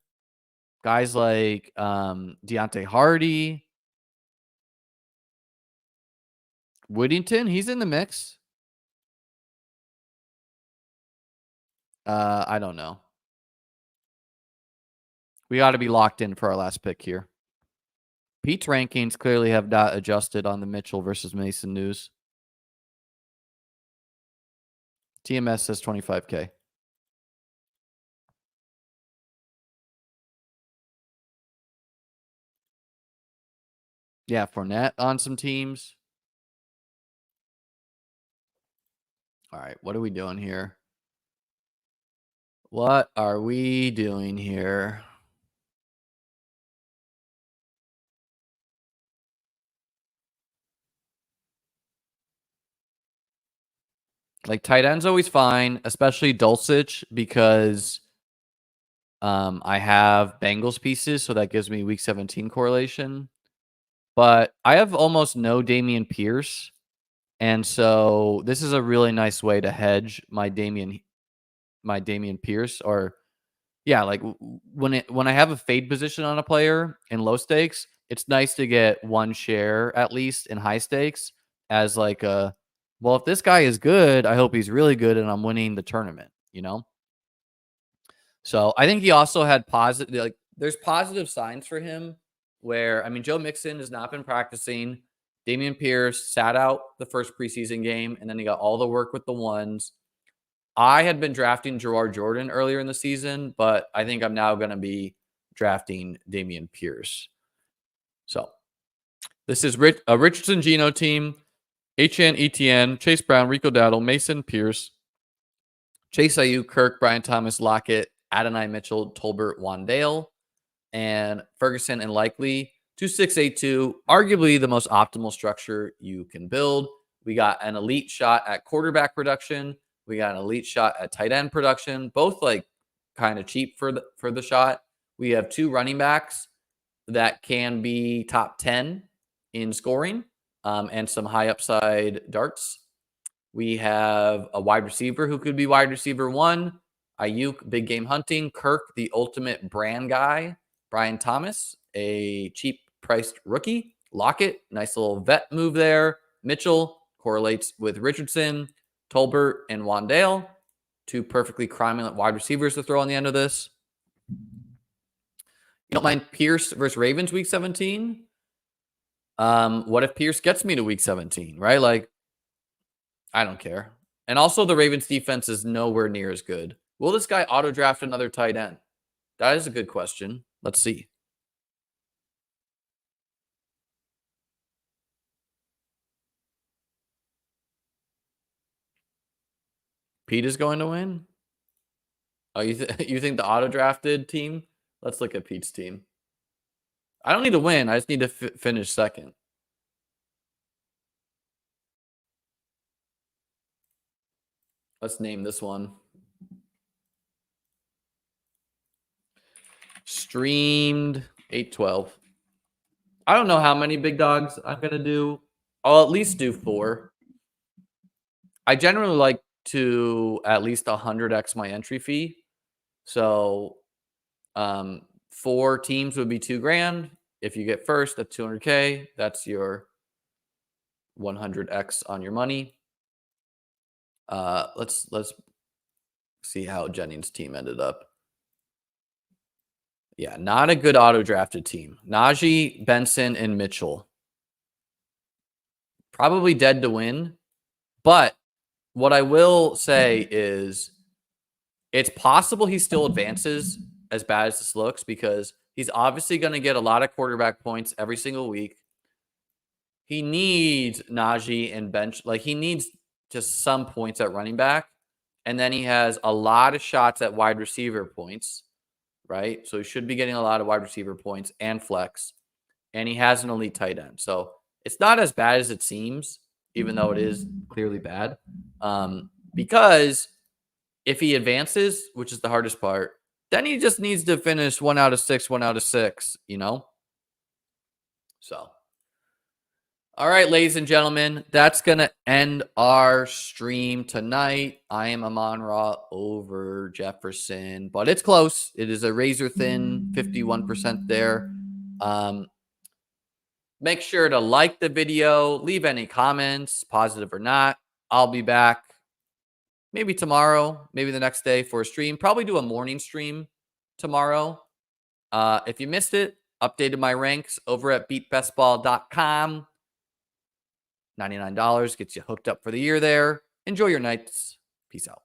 [SPEAKER 1] guys like Deontay Hardy, Whittington, he's in the mix. I don't know. We got to be locked in for our last pick here. Pete's rankings clearly have not adjusted on the Mitchell versus Mason news. TMS says 25K. Yeah, Fournette on some teams. All right, what are we doing here? What are we doing here? Like, tight end's always fine, especially Dulcich, because I have Bengals pieces, so that gives me week 17 correlation. But I have almost no Dameon Pierce, and so this is a really nice way to hedge my Dameon Pierce. Or yeah, like when I have a fade position on a player in low stakes, it's nice to get one share at least in high stakes as like a, well, if this guy is good, I hope he's really good and I'm winning the tournament, you know? So I think he also had positive, like, there's positive signs for him where, I mean, Joe Mixon has not been practicing. Dameon Pierce sat out the first preseason game, and then he got all the work with the ones. I had been drafting Gerard Jordan earlier in the season, but I think I'm now going to be drafting Dameon Pierce. So this is a Richardson Geno team. HN, ETN, Chase Brown, Rico Dowdle, Mason Pierce, Chase Ayuk, Kirk, Brian Thomas, Lockett, Adonai Mitchell, Tolbert, Wandale, and Ferguson and Likely. 2682, arguably the most optimal structure you can build. We got an elite shot at quarterback production. We got an elite shot at tight end production, both like kind of cheap for the shot. We have 2 running backs that can be top 10 in scoring, and some high upside darts. We have a wide receiver who could be wide receiver 1. Ayuk, big game hunting. Kirk, the ultimate brand guy. Brian Thomas, a cheap priced rookie. Lockett, nice little vet move there. Mitchell correlates with Richardson. Tolbert and Wandale, 2 perfectly cromulent wide receivers to throw on the end of this. You don't mind Pierce versus Ravens week 17? What if Pierce gets me to week 17, right? Like, I don't care. And also, the Ravens defense is nowhere near as good. Will this guy auto draft another tight end? That is a good question. Let's see. Pete is going to win? Oh, you think the auto drafted team? Let's look at Pete's team. I don't need to win. I just need to finish second. Let's name this one. Streamed 812. I don't know how many big dogs I'm going to do. I'll at least do 4. I generally like to at least 100x my entry fee. So 4 teams would be $2,000. If you get first at 200K, that's your 100x on your money. Let's see how Jennings' team ended up. Yeah, not a good auto drafted team. Najee, Benson, and Mitchell. Probably dead to win. But what I will say is it's possible he still advances as bad as this looks because he's obviously going to get a lot of quarterback points every single week. He needs Najee and bench. Like, he needs just some points at running back. And then he has a lot of shots at wide receiver points, right? So he should be getting a lot of wide receiver points and flex. And he has an elite tight end. So it's not as bad as it seems, even though it is clearly bad. Because if he advances, which is the hardest part, then he just needs to finish 1 out of 6, 1 out of 6, you know? So, all right, ladies and gentlemen, that's going to end our stream tonight. I am Amon-Ra over Jefferson, but it's close. It is a razor thin 51% there. Make sure to like the video, leave any comments, positive or not. I'll be back maybe tomorrow, maybe the next day for a stream. Probably do a morning stream tomorrow. If you missed it, updated my ranks over at beatbestball.com. $99 gets you hooked up for the year there. Enjoy your nights. Peace out.